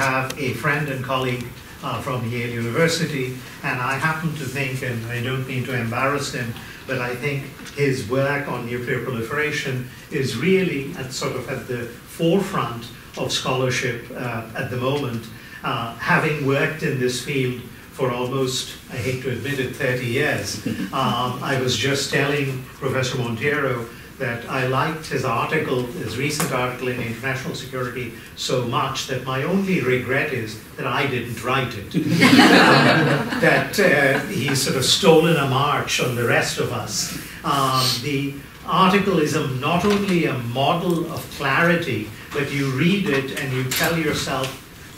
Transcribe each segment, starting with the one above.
have a friend and colleague from Yale University, and I happen to think, and I don't mean to embarrass him, but I think his work on nuclear proliferation is really at the forefront of scholarship at the moment. Having worked in this field for almost, I hate to admit it, 30 years, I was just telling Professor Monteiro that I liked his article, his recent article in International Security, so much that my only regret is that I didn't write it. That he's sort of stolen a march on the rest of us. The article is not only a model of clarity, but you read it and you tell yourself,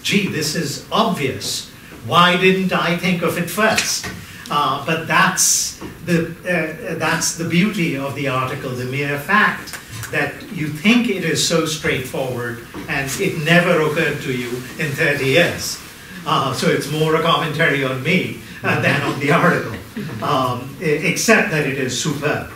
gee, this is obvious. Why didn't I think of it first? But that's the beauty of the article, the mere fact that you think it is so straightforward and it never occurred to you in 30 years. So it's more a commentary on me than on the article, except that it is superb.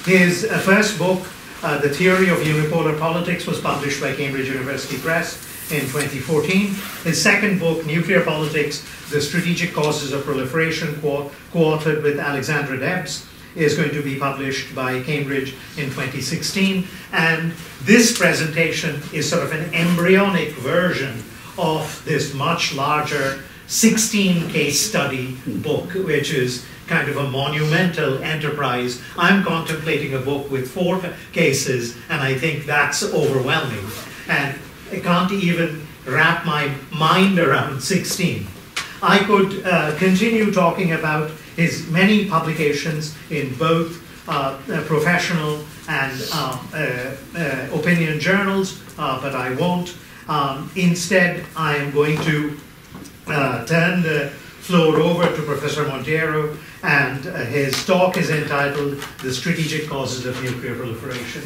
His first book, The Theory of Unipolar Politics, was published by Cambridge University Press in 2014. His second book, Nuclear Politics, The Strategic Causes of Proliferation, co-authored with Alexandra Debs, is going to be published by Cambridge in 2016. And this presentation is sort of an embryonic version of this much larger 16 case study book, which is kind of a monumental enterprise. I'm contemplating a book with 4 cases, and I think that's overwhelming. And I can't even wrap my mind around 16. I could continue talking about his many publications in both professional and opinion journals, but I won't. Instead, I am going to turn the floor over to Professor Monteiro, and his talk is entitled The Strategic Causes of Nuclear Proliferation.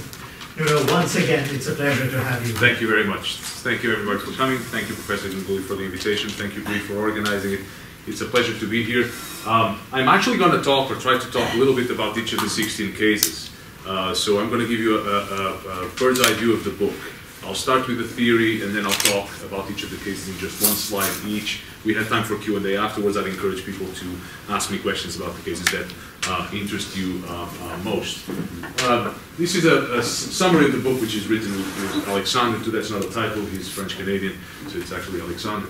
Nuno, once again, it's a pleasure to have you. Thank you very much. Thank you everybody for coming. Thank you, Professor Gunguli, for the invitation. Thank you, Bree, for organizing it. It's a pleasure to be here. I'm actually going to talk, or try to talk a little bit about each of the 16 cases. So I'm going to give you a bird's eye view of the book. I'll start with the theory, and then I'll talk about each of the cases in just one slide each. We have time for Q&A afterwards. I'd encourage people to ask me questions about the cases that interest you most. This is a summary of the book, which is written with Alexander, too. That's not a title. He's French-Canadian, so it's actually Alexander.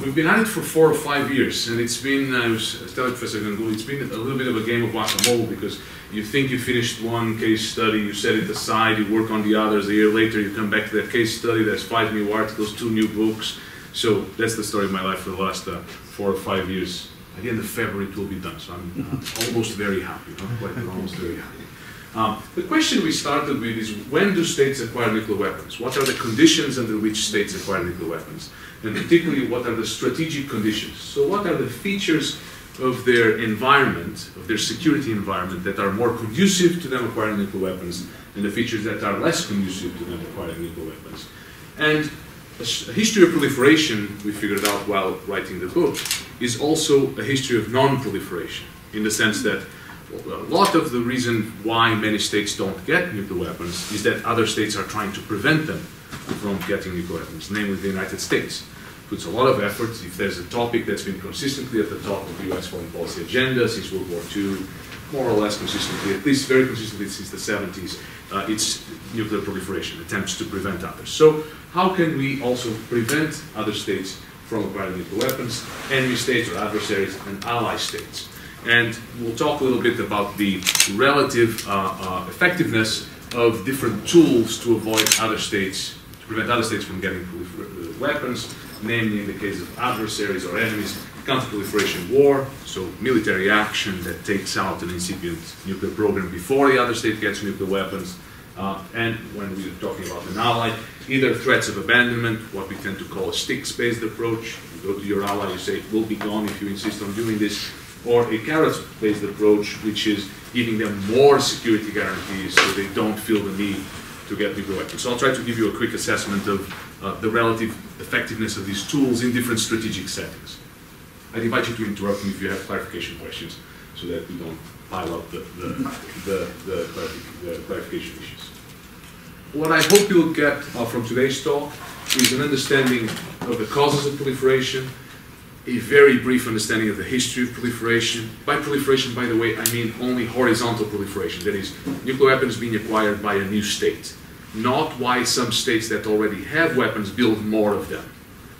We've been at it for 4 or 5 years, and it's been, I was telling Professor Gunguli, it's been a little bit of a game of whack-a-mole, because you think you finished one case study, you set it aside, you work on the others, a year later you come back to that case study, there's 5 new articles, 2 new books. So that's the story of my life for the last 4 or 5 years. At the end of February it will be done, so I'm almost very happy, not quite, but almost very happy. The question we started with is, when do states acquire nuclear weapons? What are the conditions under which states acquire nuclear weapons? And particularly, what are the strategic conditions? So what are the features of their environment, of their security environment, that are more conducive to them acquiring nuclear weapons, and the features that are less conducive to them acquiring nuclear weapons? And a history of proliferation, we figured out while writing the book, is also a history of non-proliferation, in the sense that a lot of the reason why many states don't get nuclear weapons is that other states are trying to prevent them from getting nuclear weapons, namely the United States. Puts a lot of effort. If there's a topic that's been consistently at the top of the US foreign policy agenda since World War II, more or less consistently, at least very consistently since the 70s, it's nuclear proliferation, attempts to prevent others. So how can we also prevent other states from acquiring nuclear weapons, enemy states or adversaries, and ally states? And we'll talk a little bit about the relative effectiveness of different tools to avoid other states, to prevent other states from getting weapons, namely in the case of adversaries or enemies, counter-proliferation war, so military action that takes out an incipient nuclear program before the other state gets nuclear weapons, and when we're talking about an ally, either threats of abandonment, what we tend to call a sticks-based approach. You go to your ally, you say, we'll be gone if you insist on doing this, or a carrots-based approach, which is giving them more security guarantees so they don't feel the need to get nuclear weapons. So I'll try to give you a quick assessment of the relative effectiveness of these tools in different strategic settings. I'd invite you to interrupt me if you have clarification questions, so that we don't pile up the clarification issues. What I hope you'll get from today's talk is an understanding of the causes of proliferation, a very brief understanding of the history of proliferation. By proliferation, by the way, I mean only horizontal proliferation, that is, nuclear weapons being acquired by a new state, not why some states that already have weapons build more of them.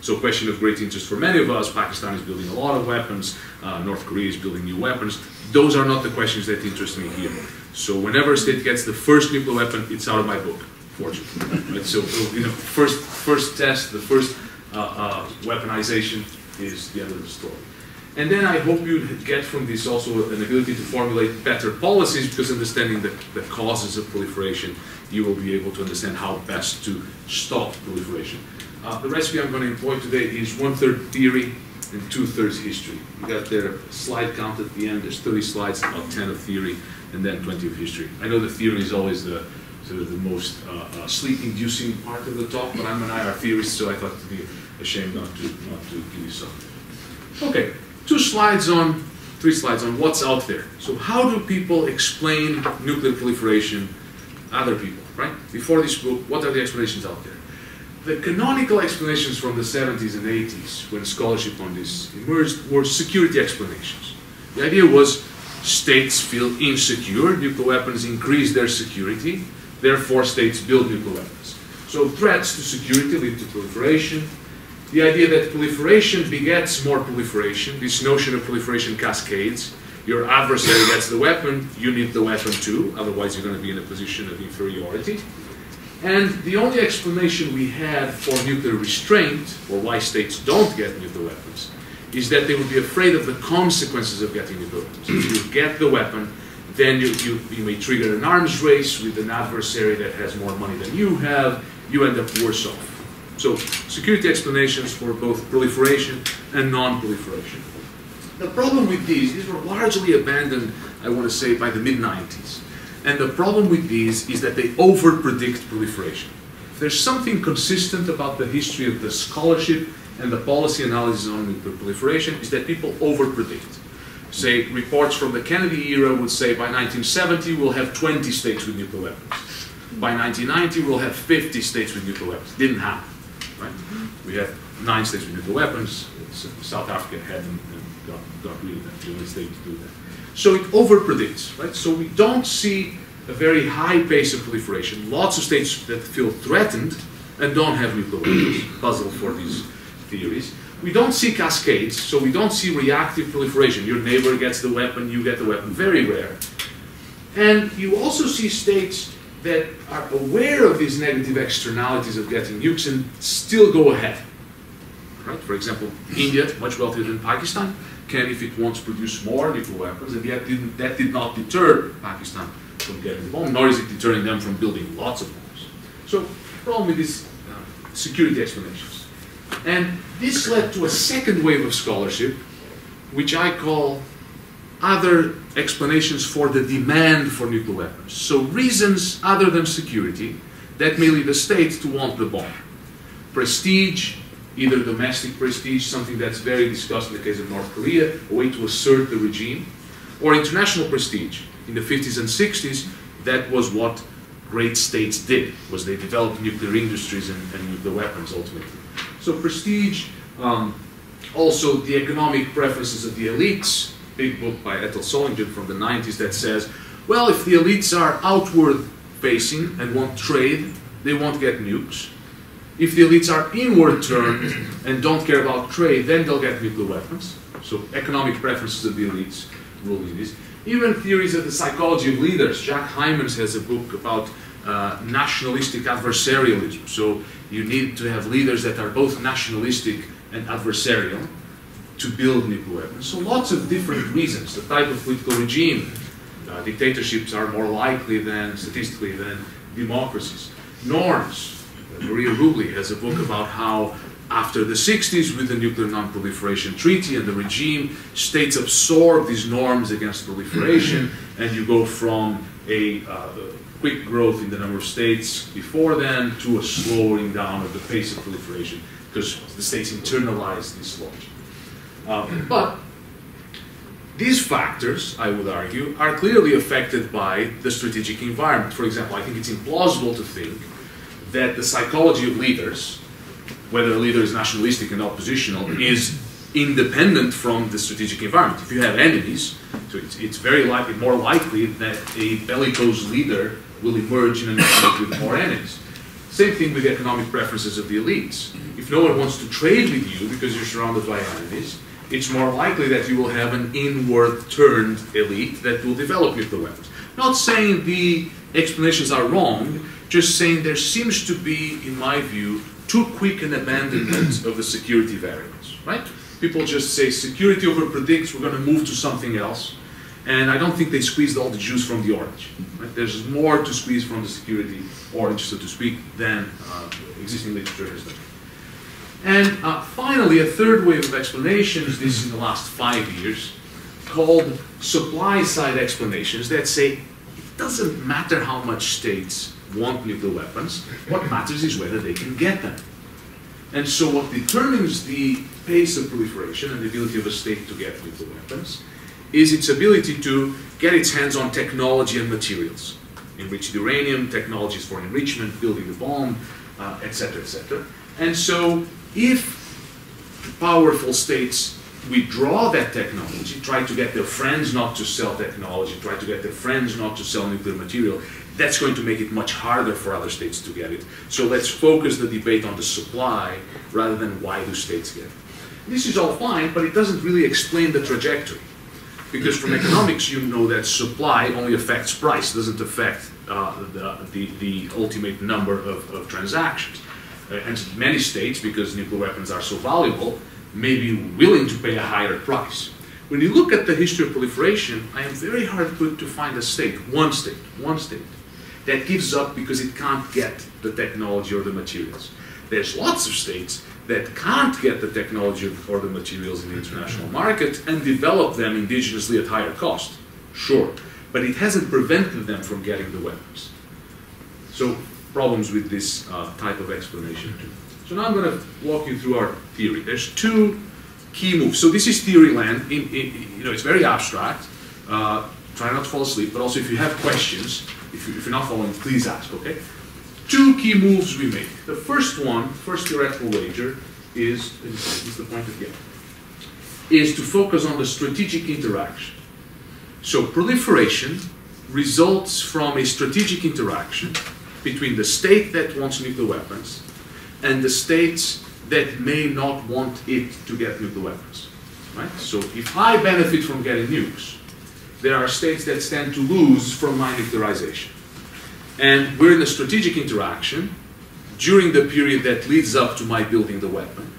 So a question of great interest for many of us: Pakistan is building a lot of weapons, North Korea is building new weapons. Those are not the questions that interest me here. So whenever a state gets the first nuclear weapon, it's out of my book, fortunately. Right? So first test, the first weaponization is the end of the story. And then I hope you get from this also an ability to formulate better policies, because understanding the causes of proliferation, you will be able to understand how best to stop proliferation. The recipe I'm going to employ today is 1/3 theory and 2/3 history. You got their slide count at the end. There's 30 slides, about 10 of theory, and then 20 of history. I know the theory is always the sort of the most sleep-inducing part of the talk, but I'm an IR theorist, so I thought it would be a shame not to give you something. Okay, 3 slides on what's out there. So how do people explain nuclear proliferation? Other people, right? Before this book, what are the explanations out there? The canonical explanations from the 70s and 80s, when scholarship on this emerged, were security explanations. The idea was states feel insecure, nuclear weapons increase their security, therefore states build nuclear weapons. So threats to security lead to proliferation. The idea that proliferation begets more proliferation, this notion of proliferation cascades. Your adversary gets the weapon, you need the weapon too, otherwise you're going to be in a position of inferiority. And the only explanation we had for nuclear restraint, or why states don't get nuclear weapons, is that they would be afraid of the consequences of getting nuclear weapons. If you get the weapon, then you may trigger an arms race with an adversary that has more money than you have, you end up worse off. So, security explanations for both proliferation and non-proliferation. The problem with these were largely abandoned, I want to say, by the mid-90s. And the problem with these is that they over-predict proliferation. If there's something consistent about the history of the scholarship and the policy analysis on nuclear proliferation, is that people over-predict. Say, reports from the Kennedy era would say by 1970 we'll have 20 states with nuclear weapons. By 1990 we'll have 50 states with nuclear weapons. Didn't happen, right? We had 9 states with nuclear weapons. South Africa had them and got rid of them. The only state to do that. So it over-predicts, right? So we don't see a very high pace of proliferation. Lots of states that feel threatened and don't have nuclear weapons. Puzzle for these theories. We don't see cascades, so we don't see reactive proliferation. Your neighbor gets the weapon, you get the weapon. Very rare. And you also see states that are aware of these negative externalities of getting nukes and still go ahead. Right? For example, India, much wealthier than Pakistan, can, if it wants, produce more nuclear weapons, and yet that did not deter Pakistan from getting the bomb, nor is it deterring them from building lots of bombs. So, the problem with these security explanations. And this led to a second wave of scholarship, which I call other explanations for the demand for nuclear weapons. So, reasons other than security that may lead a state to want the bomb. Prestige, either domestic prestige, something that's very discussed in the case of North Korea, a way to assert the regime, or international prestige. In the 50s and 60s, that was what great states did, was they developed nuclear industries and nuclear weapons ultimately. So prestige, also the economic preferences of the elites, big book by Ethel Solingen from the 90s that says, well, if the elites are outward facing and want trade, they won't get nukes. If the elites are inward turned and don't care about trade, then they'll get nuclear weapons. So economic preferences of the elites rule in this. Even theories of the psychology of leaders. Jack Hyman's has a book about nationalistic adversarialism. So you need to have leaders that are both nationalistic and adversarial to build nuclear weapons. So lots of different reasons. The type of political regime. Dictatorships are more likely than, statistically, than democracies. Norms. Maria Rubli has a book about how after the 60s with the Nuclear Non-Proliferation Treaty and the regime, states absorb these norms against proliferation, and you go from a quick growth in the number of states before then to a slowing down of the pace of proliferation because the states internalize this logic. But these factors, I would argue, are clearly affected by the strategic environment. For example, I think it's implausible to think that the psychology of leaders whether a leader is nationalistic and oppositional, is independent from the strategic environment. If you have enemies, so it's very likely, more likely that a bellicose leader will emerge in an environment with more enemies. Same thing with the economic preferences of the elites. If no one wants to trade with you because you're surrounded by enemies, it's more likely that you will have an inward-turned elite that will develop nuclear weapons. Not saying the explanations are wrong, just saying there seems to be, in my view, too quick an abandonment of the security variables, right? People just say security over predicts, we're going to move to something else. And I don't think they squeezed all the juice from the orange. Right? There's more to squeeze from the security orange, so to speak, than existing literature has done. And finally, a third wave of explanations, this in the last 5 years, called supply-side explanations that say it doesn't matter how much states want nuclear weapons, what matters is whether they can get them. And so what determines the pace of proliferation and the ability of a state to get nuclear weapons is its ability to get its hands on technology and materials. Enriched uranium, technologies for enrichment, building the bomb, etc., etc. And so if powerful states withdraw that technology, try to get their friends not to sell technology, try to get their friends not to sell nuclear material, that's going to make it much harder for other states to get it. So let's focus the debate on the supply rather than why do states get it. This is all fine, but it doesn't really explain the trajectory. Because from economics, you know that supply only affects price, doesn't affect the ultimate number of transactions. And many states, because nuclear weapons are so valuable, may be willing to pay a higher price. When you look at the history of proliferation, I am very hard put to find a state, one state, that gives up because it can't get the technology or the materials. There's lots of states that can't get the technology or the materials in the international market and develop them indigenously at higher cost. Sure, but it hasn't prevented them from getting the weapons. So problems with this type of explanation too. So now I'm going to walk you through our theory. There's two key moves. So this is theory land. It's very abstract. Try not to fall asleep, but also if you have questions, if you're not following, please ask, okay? Two key moves we make. The first one, first theoretical wager, is the point of is to focus on the strategic interaction. So proliferation results from a strategic interaction between the state that wants nuclear weapons and the states that may not want it to get nuclear weapons. Right? So if I benefit from getting nukes, there are states that stand to lose from my nuclearization. And we're in a strategic interaction during the period that leads up to my building the weapon.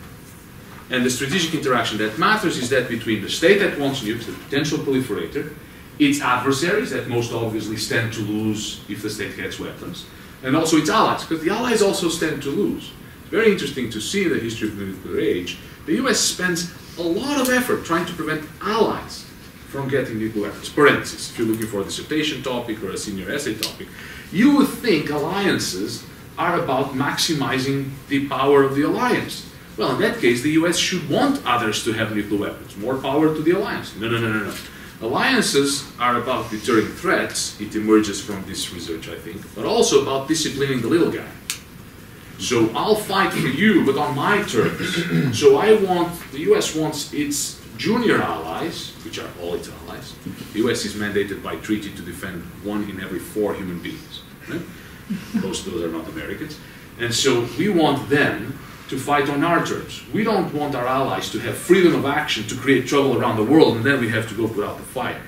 And the strategic interaction that matters is that between the state that wants nukes, the potential proliferator, its adversaries that most obviously stand to lose if the state gets weapons, and also its allies, because the allies also stand to lose. It's very interesting to see in the history of the nuclear age, the US spends a lot of effort trying to prevent allies from getting nuclear weapons. Parentheses, if you're looking for a dissertation topic or a senior essay topic, you would think alliances are about maximizing the power of the alliance. Well, in that case, the US should want others to have nuclear weapons. More power to the alliance. No. Alliances are about deterring threats. It emerges from this research, I think, but also about disciplining the little guy. So I'll fight for you, but on my terms. So the US wants its junior allies, which are all its allies. The US is mandated by treaty to defend 1 in every 4 human beings. Right? Most of those are not Americans. And so we want them to fight on our terms. We don't want our allies to have freedom of action to create trouble around the world and then we have to go put out the fire.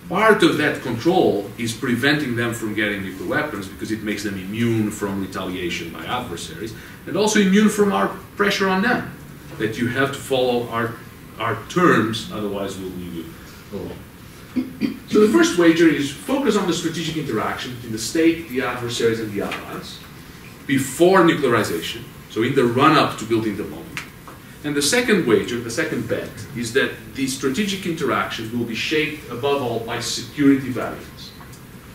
Part of that control is preventing them from getting nuclear weapons because it makes them immune from retaliation by adversaries and also immune from our pressure on them, that you have to follow our terms, otherwise we'll leave you alone. So the first wager is focus on the strategic interaction between the state, the adversaries, and the allies before nuclearization, so in the run-up to building the bomb. And the second wager, the second bet, is that the strategic interactions will be shaped above all by security values.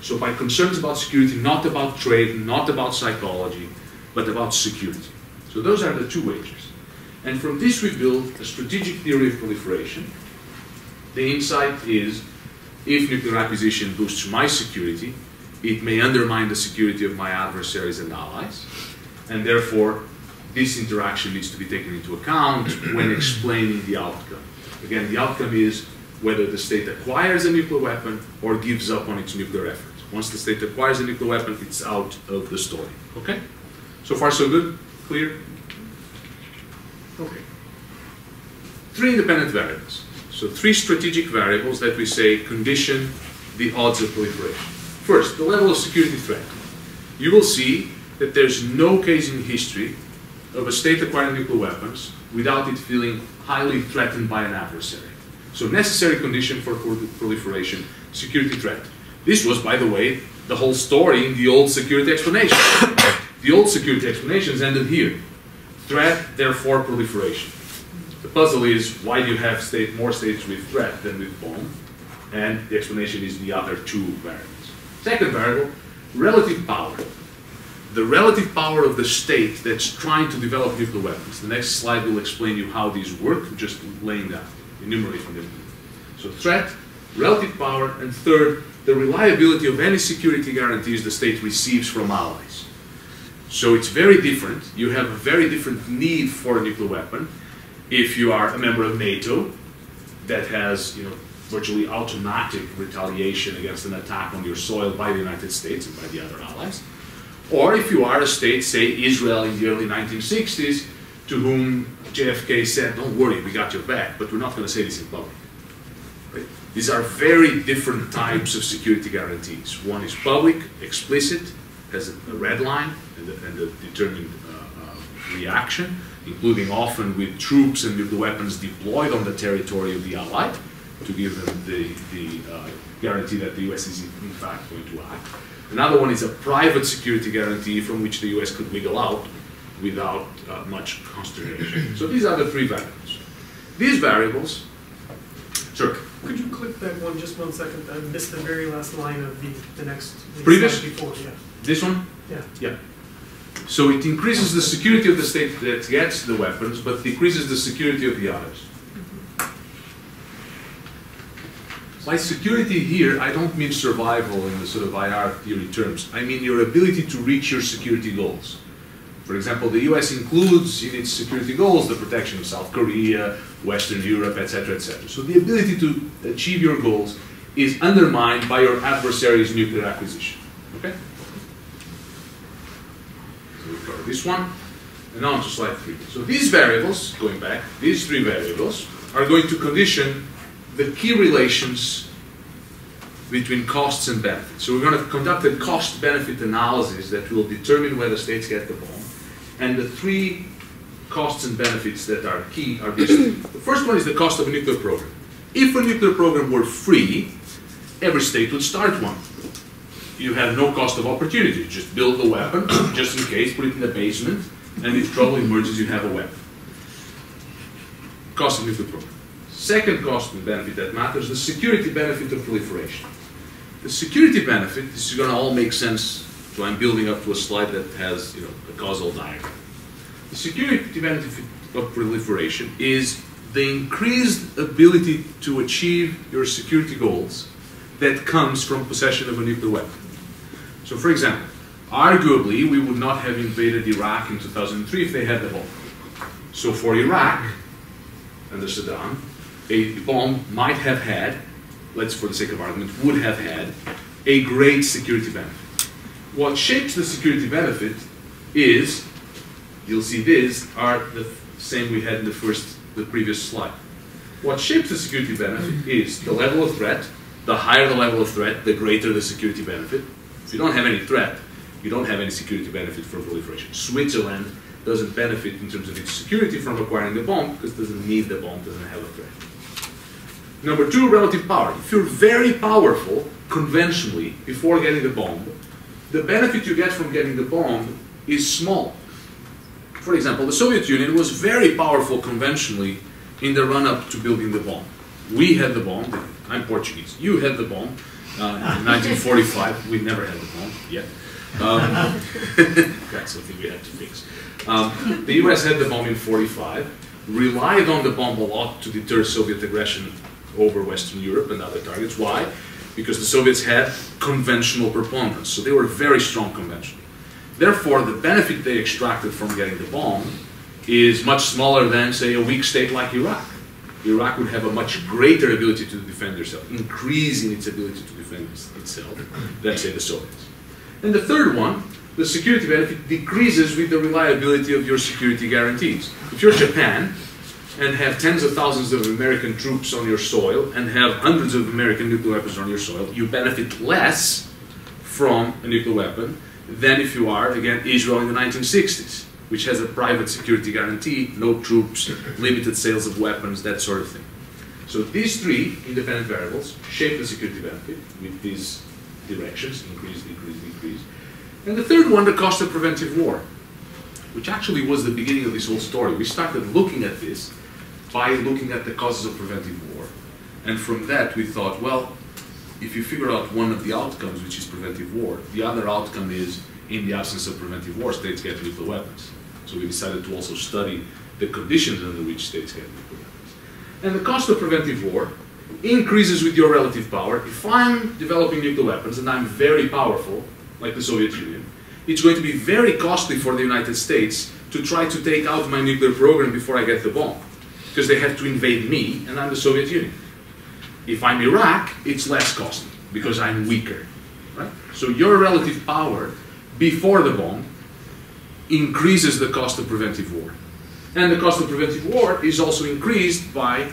So by concerns about security, not about trade, not about psychology, but about security. So those are the two wagers. And from this we build a strategic theory of proliferation. The insight is, if nuclear acquisition boosts my security, it may undermine the security of my adversaries and allies, and therefore this interaction needs to be taken into account when explaining the outcome. Again, the outcome is whether the state acquires a nuclear weapon or gives up on its nuclear effort. Once the state acquires a nuclear weapon, it's out of the story. Okay? So far, so good? Clear? Okay. 3 independent variables. So 3 strategic variables that we say condition the odds of proliferation. First, the level of security threat. You will see that there's no case in history of a state acquiring nuclear weapons without it feeling highly threatened by an adversary. So necessary condition for proliferation, security threat. This was, by the way, the whole story in the old security explanations. The old security explanations ended here. Threat, therefore proliferation. The puzzle is, why do you have more states with threat than with bomb? And the explanation is the other 2 variables. Second variable, relative power. The relative power of the state that's trying to develop nuclear weapons. The next slide will explain you how these work, I'm just laying down, enumerating them. So threat, relative power, and third, the reliability of any security guarantees the state receives from allies. So it's very different. You have a very different need for a nuclear weapon if you are a member of NATO that has, virtually automatic retaliation against an attack on your soil by the United States and by the other allies. Or if you are a state, say Israel in the early 1960s, to whom JFK said, don't worry, we got your back, but we're not going to say this in public. Right? These are very different types of security guarantees. One is public, explicit, has a red line and a determined reaction, including often with troops and nuclear weapons deployed on the territory of the Allied to give them the guarantee that the US is in fact going to act. Another one is a private security guarantee from which the US could wiggle out without much consternation. So these are the 3 variables. These variables, sure. Could you click that one just 1 second? I missed the very last line of the next previous before. Yeah. This one? Yeah. Yeah. So it increases the security of the state that gets the weapons, but decreases the security of the others. By security here, I don't mean survival in the sort of IR theory terms. I mean your ability to reach your security goals. For example, the US includes in its security goals the protection of South Korea, Western Europe, etc., etc. So the ability to achieve your goals is undermined by your adversary's nuclear acquisition. Okay? So we cover this one, and now on to slide 3. So these variables, going back, these 3 variables are going to condition the key relations between costs and benefits. So we're going to conduct a cost-benefit analysis that will determine whether states get the bomb. And the 3 costs and benefits that are key are these 3. The first one is the cost of a nuclear program. If a nuclear program were free, every state would start one. You have no cost of opportunity. Just build the weapon, just in case, put it in the basement, and if trouble emerges, you have a weapon. Cost of nuclear program. Second cost and benefit that matters, the security benefit of proliferation. The security benefit, this is going to all make sense, so I'm building up to a slide that has a causal diagram. The security benefit of proliferation is the increased ability to achieve your security goals that comes from possession of a nuclear weapon. So for example, arguably we would not have invaded Iraq in 2003 if they had the bomb. So for Iraq, under Saddam, a bomb might have had, let's for the sake of argument, would have had a great security benefit. What shapes the security benefit is, you'll see these are the same we had in the previous slide. What shapes the security benefit is the level of threat. The higher the level of threat, the greater the security benefit. If you don't have any threat, you don't have any security benefit from proliferation. Switzerland doesn't benefit in terms of its security from acquiring the bomb because it doesn't need the bomb, doesn't have a threat. Number 2, relative power. If you're very powerful, conventionally, before getting the bomb, the benefit you get from getting the bomb is small. For example, the Soviet Union was very powerful conventionally in the run-up to building the bomb. We had the bomb. I'm Portuguese. You had the bomb in 1945. We never had the bomb yet. That's something we had to fix. The US had the bomb in 1945, relied on the bomb a lot to deter Soviet aggression over Western Europe and other targets. Why? Because the Soviets had conventional preponderance, so they were very strong conventionally. Therefore, the benefit they extracted from getting the bomb is much smaller than, say, a weak state like Iraq. Iraq would have a much greater ability to defend itself, increasing its ability to defend itself than, say, the Soviets. And the third one, the security benefit decreases with the reliability of your security guarantees. If you're Japan and have tens of thousands of American troops on your soil and have hundreds of American nuclear weapons on your soil, you benefit less from a nuclear weapon than if you are, again, Israel in the 1960s, which has a private security guarantee, no troops, limited sales of weapons, that sort of thing. So these three independent variables shape the security benefit with these directions, increase, decrease, decrease. And the third one, the cost of preventive war, which actually was the beginning of this whole story. We started looking at this by looking at the causes of preventive war. And from that we thought, well, if you figure out one of the outcomes, which is preventive war, the other outcome is, in the absence of preventive war, states get nuclear weapons. So we decided to also study the conditions under which states get nuclear weapons. And the cost of preventive war increases with your relative power. If I'm developing nuclear weapons and I'm very powerful, like the Soviet Union, it's going to be very costly for the United States to try to take out my nuclear program before I get the bomb, because they have to invade me and I'm the Soviet Union. If I'm Iraq, it's less costly because I'm weaker, right? So your relative power before the bomb increases the cost of preventive war. And the cost of preventive war is also increased by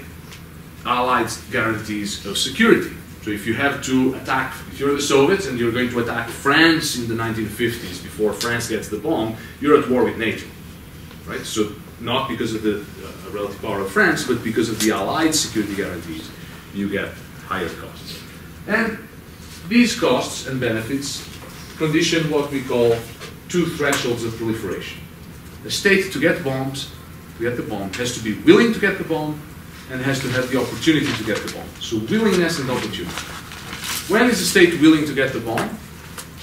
Allied guarantees of security. So if you have to attack, if you're the Soviets and you're going to attack France in the 1950s before France gets the bomb, you're at war with NATO, right? So not because of the relative power of France, but because of the Allied security guarantees, you get higher costs. And these costs and benefits condition what we call two thresholds of proliferation. A state to get bombs, to get the bomb, has to be willing to get the bomb and has to have the opportunity to get the bomb. So willingness and opportunity. When is a state willing to get the bomb?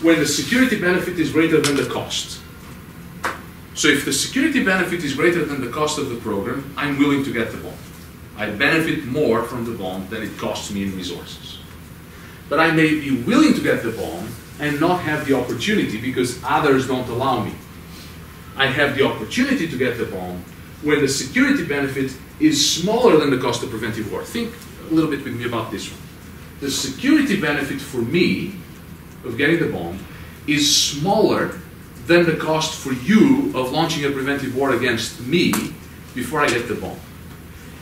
When the security benefit is greater than the cost. So if the security benefit is greater than the cost of the program, I'm willing to get the bomb. I benefit more from the bomb than it costs me in resources. But I may be willing to get the bomb and not have the opportunity because others don't allow me. I have the opportunity to get the bomb when the security benefit is smaller than the cost of preventive war. Think a little bit with me about this one. The security benefit for me of getting the bomb is smaller than the cost for you of launching a preventive war against me before I get the bomb.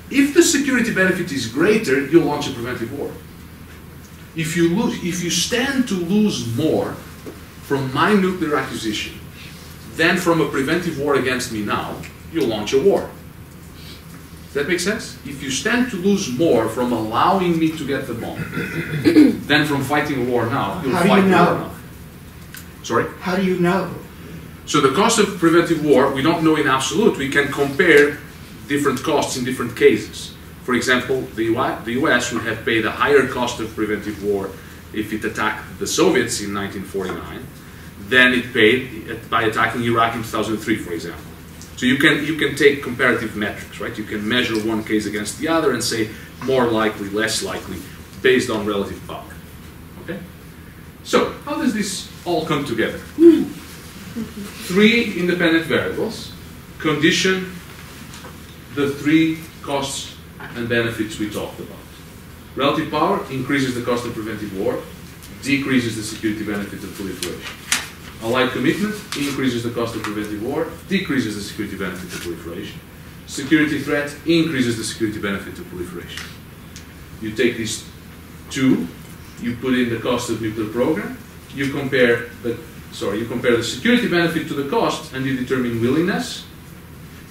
If the security benefit is greater, you'll launch a preventive war. If you stand to lose more from my nuclear acquisition than from a preventive war against me now, you'll launch a war. Does that make sense? If you stand to lose more from allowing me to get the bomb than from fighting a war now, you'll fight the war now. Sorry? How do you know? So the cost of preventive war, we don't know in absolute. We can compare different costs in different cases. For example, the US would have paid a higher cost of preventive war if it attacked the Soviets in 1949 than it paid by attacking Iraq in 2003, for example. So you can take comparative metrics, right? You can measure one case against the other and say more likely, less likely, based on relative power. Okay? So how does this all come together? Three independent variables condition the three costs and benefits we talked about. Relative power increases the cost of preventive war, decreases the security benefit of proliferation. Allied commitment increases the cost of preventive war, decreases the security benefit of proliferation. Security threat increases the security benefit of proliferation. You take these two, you put in the cost of nuclear program, you compare the security benefit to the cost and you determine willingness.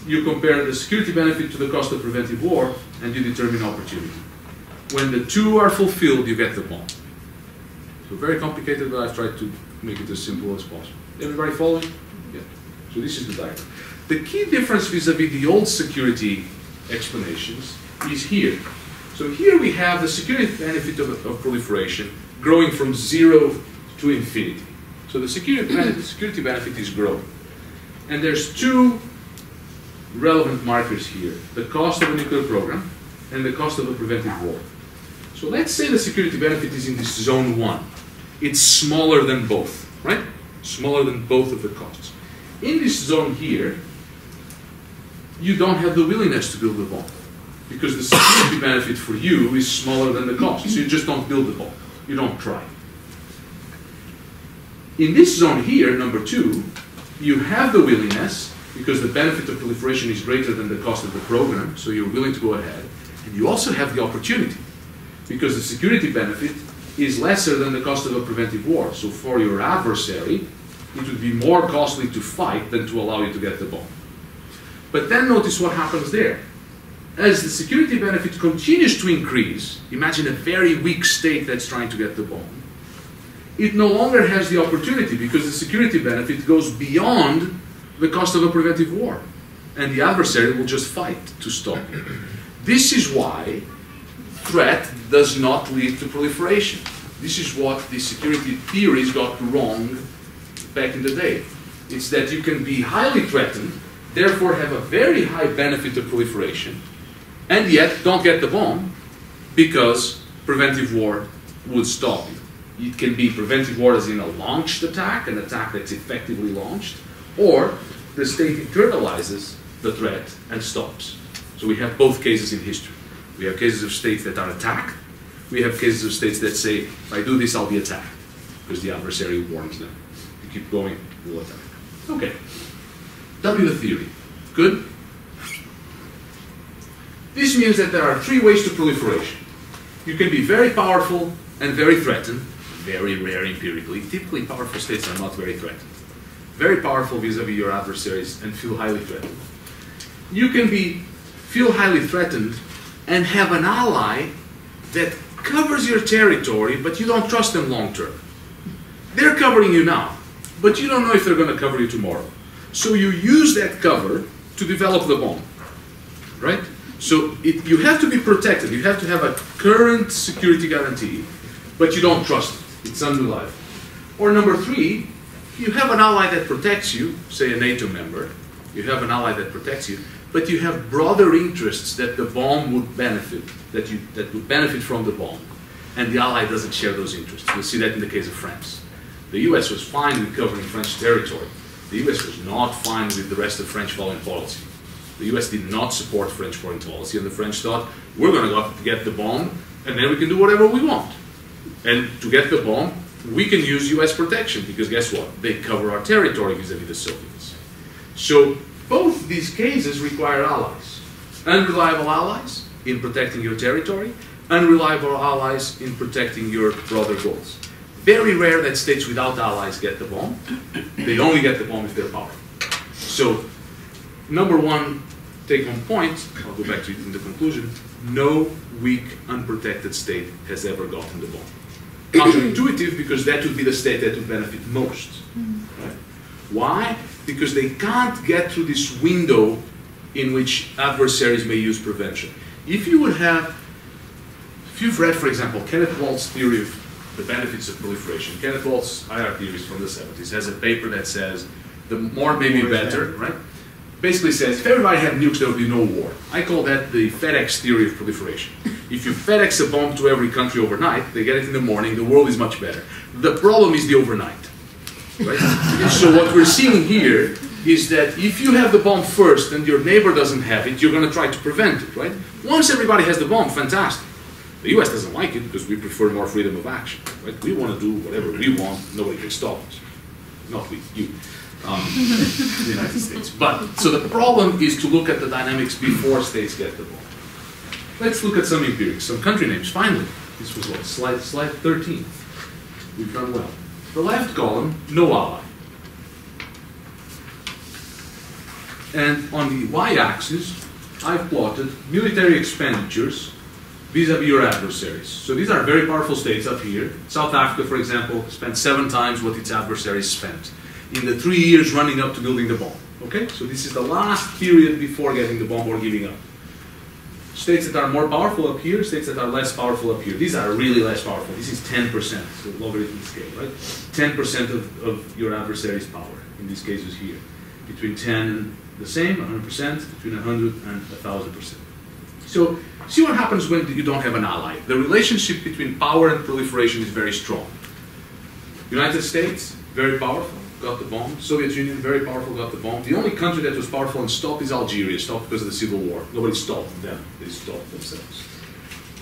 You compare the security benefit to the cost of preventive war and you determine opportunity. When the two are fulfilled, you get the bomb. So very complicated, but I've tried to make it as simple as possible. Everybody following? Yeah. So this is the diagram. The key difference vis-a-vis the old security explanations is here. So here we have the security benefit of proliferation growing from 0 to infinity. So the security benefit is growing. And there's two relevant markers here, the cost of a nuclear program and the cost of a preventive war. So let's say the security benefit is in this zone 1. It's smaller than both, right? smaller than both of the costs. In this zone here, you don't have the willingness to build the bomb, because the security benefit for you is smaller than the cost. So you just don't build the bomb. You don't try. In this zone here, number 2, you have the willingness, because the benefit of proliferation is greater than the cost of the program, so you're willing to go ahead. And you also have the opportunity, because the security benefit is lesser than the cost of a preventive war. So for your adversary, it would be more costly to fight than to allow you to get the bomb. But then notice what happens there. As the security benefit continues to increase, imagine a very weak state that's trying to get the bomb. It no longer has the opportunity, because the security benefit goes beyond the cost of a preventive war. And the adversary will just fight to stop it. This is why threat does not lead to proliferation. This is what the security theories got wrong back in the day. It's that you can be highly threatened, therefore have a very high benefit of proliferation, and yet don't get the bomb, because preventive war would stop you. It can be preventive war as in a launched attack, an attack that's effectively launched, or the state internalizes the threat and stops. So we have both cases in history. We have cases of states that are attacked. We have cases of states that say, if I do this, I'll be attacked, because the adversary warns them. If you keep going, we'll attack. Okay. W the theory. Good? This means that there are 3 ways to proliferation. You can be very powerful and very threatened. Very rare empirically. Typically, powerful states are not very threatened. Very powerful vis-a-vis your adversaries and feel highly threatened. You can feel highly threatened and have an ally that covers your territory, but you don't trust them long term. They're covering you now, but you don't know if they're going to cover you tomorrow. So you use that cover to develop the bomb, right? So you have to be protected. You have to have a current security guarantee, but you don't trust it. It's unreliable. Or number 3, you have an ally that protects you, say a NATO member. You have an ally that protects you, but you have broader interests that the bomb would benefit, that would benefit from the bomb, and the ally doesn't share those interests. We'll see that in the case of France. The US was fine with covering French territory. The US was not fine with the rest of French foreign policy. The US did not support French foreign policy, and the French thought, we're going to go out to get the bomb, and then we can do whatever we want. And to get the bomb, we can use US protection, because guess what? They cover our territory vis-a-vis the Soviets. So both these cases require allies. Unreliable allies in protecting your territory, unreliable allies in protecting your broader goals. Very rare that states without allies get the bomb. They only get the bomb if they're powerful. So, number 1 take-home point, I'll go back to it in the conclusion, no weak, unprotected state has ever gotten the bomb. Counterintuitive, because that would be the state that would benefit most. Right? Why? Because they can't get through this window in which adversaries may use prevention. If you've read, for example, Kenneth Walt's theory of the benefits of proliferation, Kenneth Walt's IR theories from the 70s has a paper that says the more may be better, right? Basically says if everybody had nukes, there would be no war. I call that the FedEx theory of proliferation. If you FedEx a bomb to every country overnight, they get it in the morning, the world is much better. The problem is the overnight. Right? So what we're seeing here is that if you have the bomb first and your neighbor doesn't have it, you're going to try to prevent it, right? Once everybody has the bomb, fantastic. The US doesn't like it because we prefer more freedom of action, right? We want to do whatever we want, nobody can stop us. Not we, you. The United States. But, so the problem is to look at the dynamics before states get the bomb. Let's look at some empirics, some country names. Finally, this was what, slide 13. We've done well. The left column, no ally. And on the y-axis, I've plotted military expenditures vis-a-vis your adversaries. So these are very powerful states up here. South Africa, for example, spent 7 times what its adversaries spent in the 3 years running up to building the bomb. Okay? So this is the last period before getting the bomb or giving up. States that are more powerful up here, states that are less powerful up here. These are really less powerful. This is 10%, so logarithmic scale, right? 10% of your adversary's power, in these cases here. Between 10, the same, 100%, between 100 and 1,000%. So, see what happens when you don't have an ally. The relationship between power and proliferation is very strong. United States, very powerful, got the bomb. Soviet Union, very powerful, got the bomb. The only country that was powerful and stopped is Algeria, stopped because of the civil war. Nobody stopped them, they stopped themselves.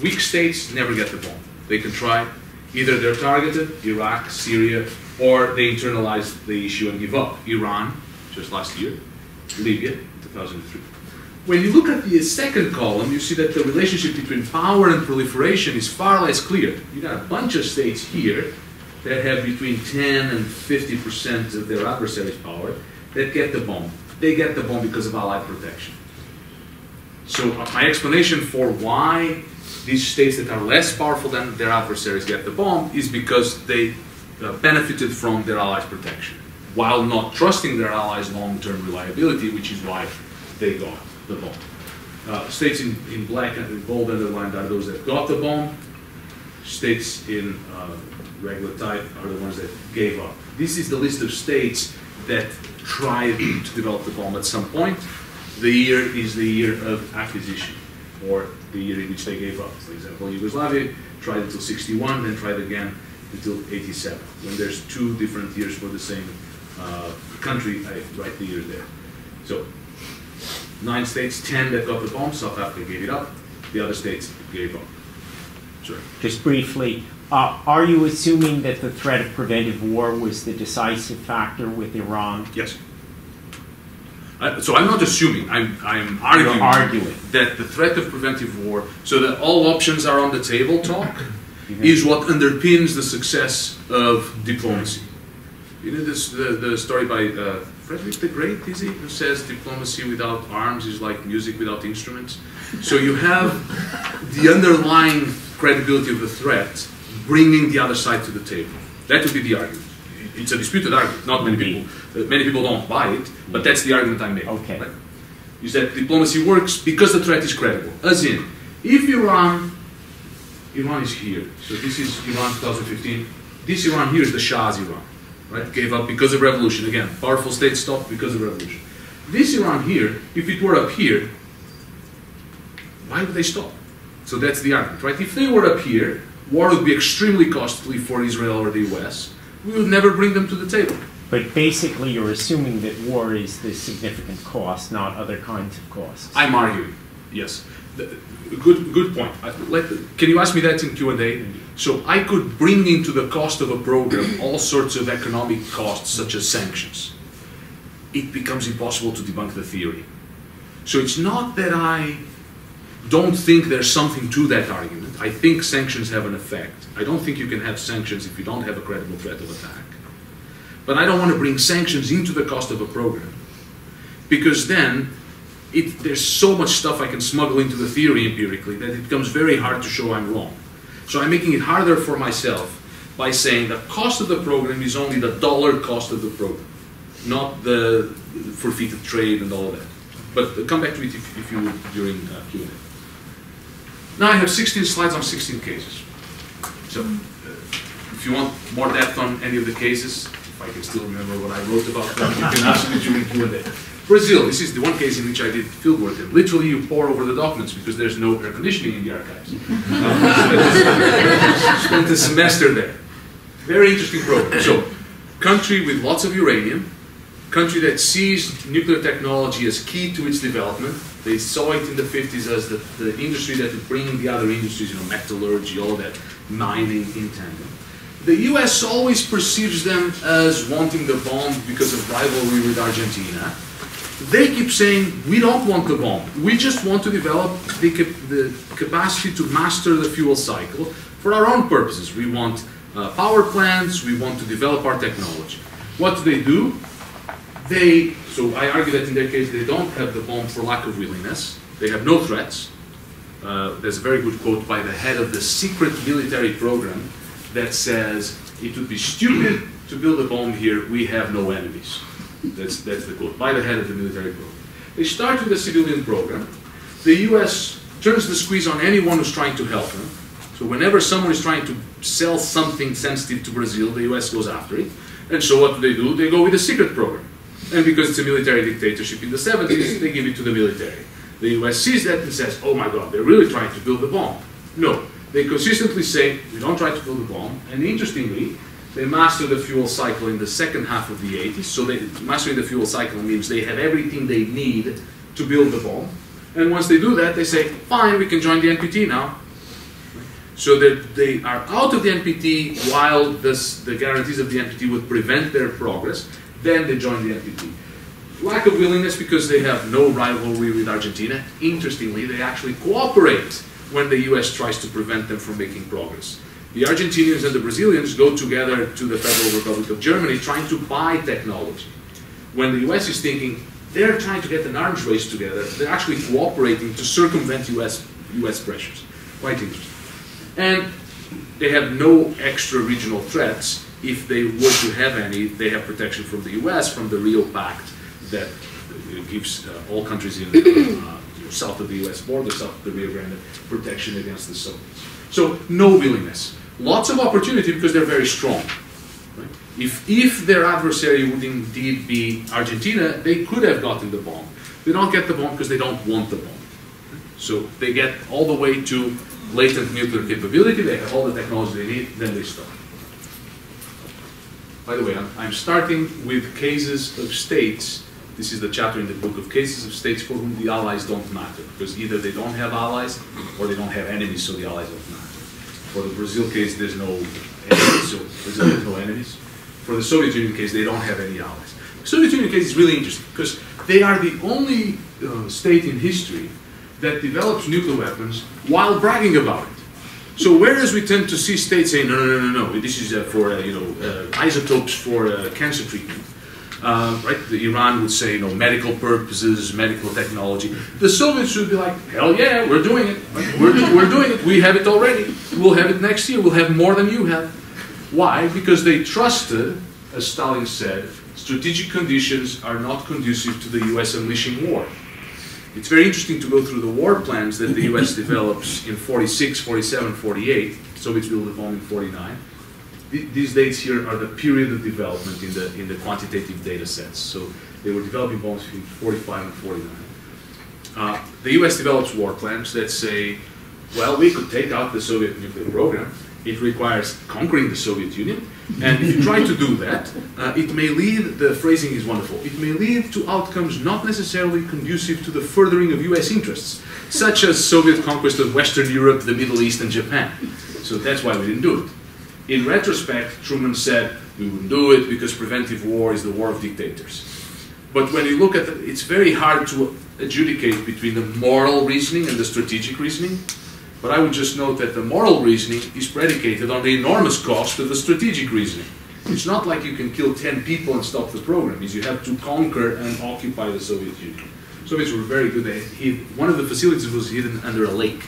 Weak states never get the bomb. They can try. Either they're targeted, Iraq, Syria, or they internalize the issue and give up. Iran, just last year. Libya, 2003. When you look at the second column, you see that the relationship between power and proliferation is far less clear. You got a bunch of states here that have between 10 and 50% of their adversaries' power that get the bomb. They get the bomb because of Allied protection. So my explanation for why these states that are less powerful than their adversaries get the bomb is because they benefited from their allies' protection, while not trusting their allies' long-term reliability, which is why they got the bomb. States in black and in bold underlined are those that got the bomb. States in regular type are the ones that gave up. This is the list of states that tried to develop the bomb at some point. The year is the year of acquisition, or the year in which they gave up. For example, Yugoslavia tried until 61, then tried again until 87. When there's two different years for the same country, I write the year there. So 9 states, 10 that got the bomb. South Africa gave it up. The other states gave up. Sorry. Just briefly, are you assuming that the threat of preventive war was the decisive factor with Iran? Yes. So I'm not assuming, I'm arguing that the threat of preventive war, so that all options are on the table talk, is what underpins the success of diplomacy. You know this, the story by Frederick the Great, is he, who says diplomacy without arms is like music without instruments. So you have the underlying credibility of the threat bringing the other side to the table. That would be the argument. It's a disputed argument. Not many people don't buy it, but that's the argument I make. Okay. Right? Is that diplomacy works because the threat is credible. As in, if Iran is here, so this is Iran 2015, this Iran here is the Shah's Iran, right? Gave up because of revolution. Again, powerful states stopped because of revolution. This Iran here, if it were up here, why would they stop? So that's the argument, right? If they were up here, war would be extremely costly for Israel or the US. We would never bring them to the table. But basically you're assuming that war is the significant cost, not other kinds of costs. I'm arguing, yes. Good point. Can you ask me that in Q&A? So I could bring into the cost of a program all sorts of economic costs, such as sanctions. It becomes impossible to debunk the theory. So it's not that I don't think there's something to that argument. I think sanctions have an effect. I don't think you can have sanctions if you don't have a credible threat of attack. But I don't want to bring sanctions into the cost of a program, because then there's so much stuff I can smuggle into the theory empirically that it becomes very hard to show I'm wrong. So I'm making it harder for myself by saying the cost of the program is only the dollar cost of the program, not the forfeited trade and all of that. But come back to it if you would during Q&A. Now I have 16 slides on 16 cases. So if you want more depth on any of the cases, if I can still remember what I wrote about them, you can ask me during Q&A. Brazil, this is the one case in which I did fieldwork, and literally you pour over the documents because there's no air conditioning in the archives. Spent a semester there. Very interesting program. So, country with lots of uranium, country that sees nuclear technology as key to its development. They saw it in the 50s as the industry that would bring the other industries, metallurgy, all that, mining in tandem. The US always perceives them as wanting the bomb because of rivalry with Argentina. They keep saying, we don't want the bomb. We just want to develop the capacity to master the fuel cycle for our own purposes. We want power plants, we want to develop our technology. What do? So I argue that in their case, they don't have the bomb for lack of willingness. They have no threats. There's a very good quote by the head of the secret military program that says, it would be stupid to build a bomb here, we have no enemies. That's the quote, by the head of the military program. They start with a civilian program. The US turns the squeeze on anyone who's trying to help them. So whenever someone is trying to sell something sensitive to Brazil, the US goes after it. And so what do? They go with a secret program. And because it's a military dictatorship in the 70s, they give it to the military. The US sees that and says, oh my God, they're really trying to build a bomb. No, they consistently say, we don't try to build a bomb. And interestingly, They master the fuel cycle in the second half of the 80s. So mastering the fuel cycle means they have everything they need to build the bomb. And once they do that, they say, fine, we can join the NPT now. So that they are out of the NPT while the guarantees of the NPT would prevent their progress. Then they join the NPT. Lack of willingness because they have no rivalry with Argentina. Interestingly, they actually cooperate when the US tries to prevent them from making progress. The Argentinians and the Brazilians go together to the Federal Republic of Germany trying to buy technology. When the US is thinking they're trying to get an arms race together, they're actually cooperating to circumvent US pressures. Quite interesting. And they have no extra regional threats. If they were to have any, they have protection from the US, from the Rio Pact that gives all countries in south of the US border, south of the Rio Grande, protection against the Soviets. So no willingness. Lots of opportunity because they're very strong. Right? If their adversary would indeed be Argentina, they could have gotten the bomb. They don't get the bomb because they don't want the bomb. So they get all the way to latent nuclear capability, they have all the technology they need, then they stop. By the way, I'm starting with cases of states. This is the chapter in the book of cases of states for whom the allies don't matter, because either they don't have allies or they don't have enemies, so the allies don't matter. For the Brazil case, there's no enemies, so Brazil has no enemies. For the Soviet Union case, they don't have any allies. The Soviet Union case is really interesting because they are the only state in history that develops nuclear weapons while bragging about it. So whereas we tend to see states saying, no, this is for isotopes for cancer treatment, right? Iran would say, medical purposes, medical technology. The Soviets would be like, hell yeah, we're doing it. We're doing it. We have it already. We'll have it next year. We'll have more than you have. Why? Because they trusted, as Stalin said, strategic conditions are not conducive to the US unleashing war. It's very interesting to go through the war plans that the US develops in 46, 47, 48. Soviets build the bomb in 49. These dates here are the period of development in the quantitative data sets. So they were developing bombs between 45 and 49. The US develops war plans that say, well, we could take out the Soviet nuclear program. It requires conquering the Soviet Union. And if you try to do that, it may lead, the phrasing is wonderful, it may lead to outcomes not necessarily conducive to the furthering of US interests, such as Soviet conquest of Western Europe, the Middle East, and Japan. So that's why we didn't do it. In retrospect, Truman said, we wouldn't do it because preventive war is the war of dictators. But when you look at it, it's very hard to adjudicate between the moral reasoning and the strategic reasoning. But I would just note that the moral reasoning is predicated on the enormous cost of the strategic reasoning. It's not like you can kill 10 people and stop the program. It's you have to conquer and occupy the Soviet Union. Soviets were very good. One of the facilities was hidden under a lake.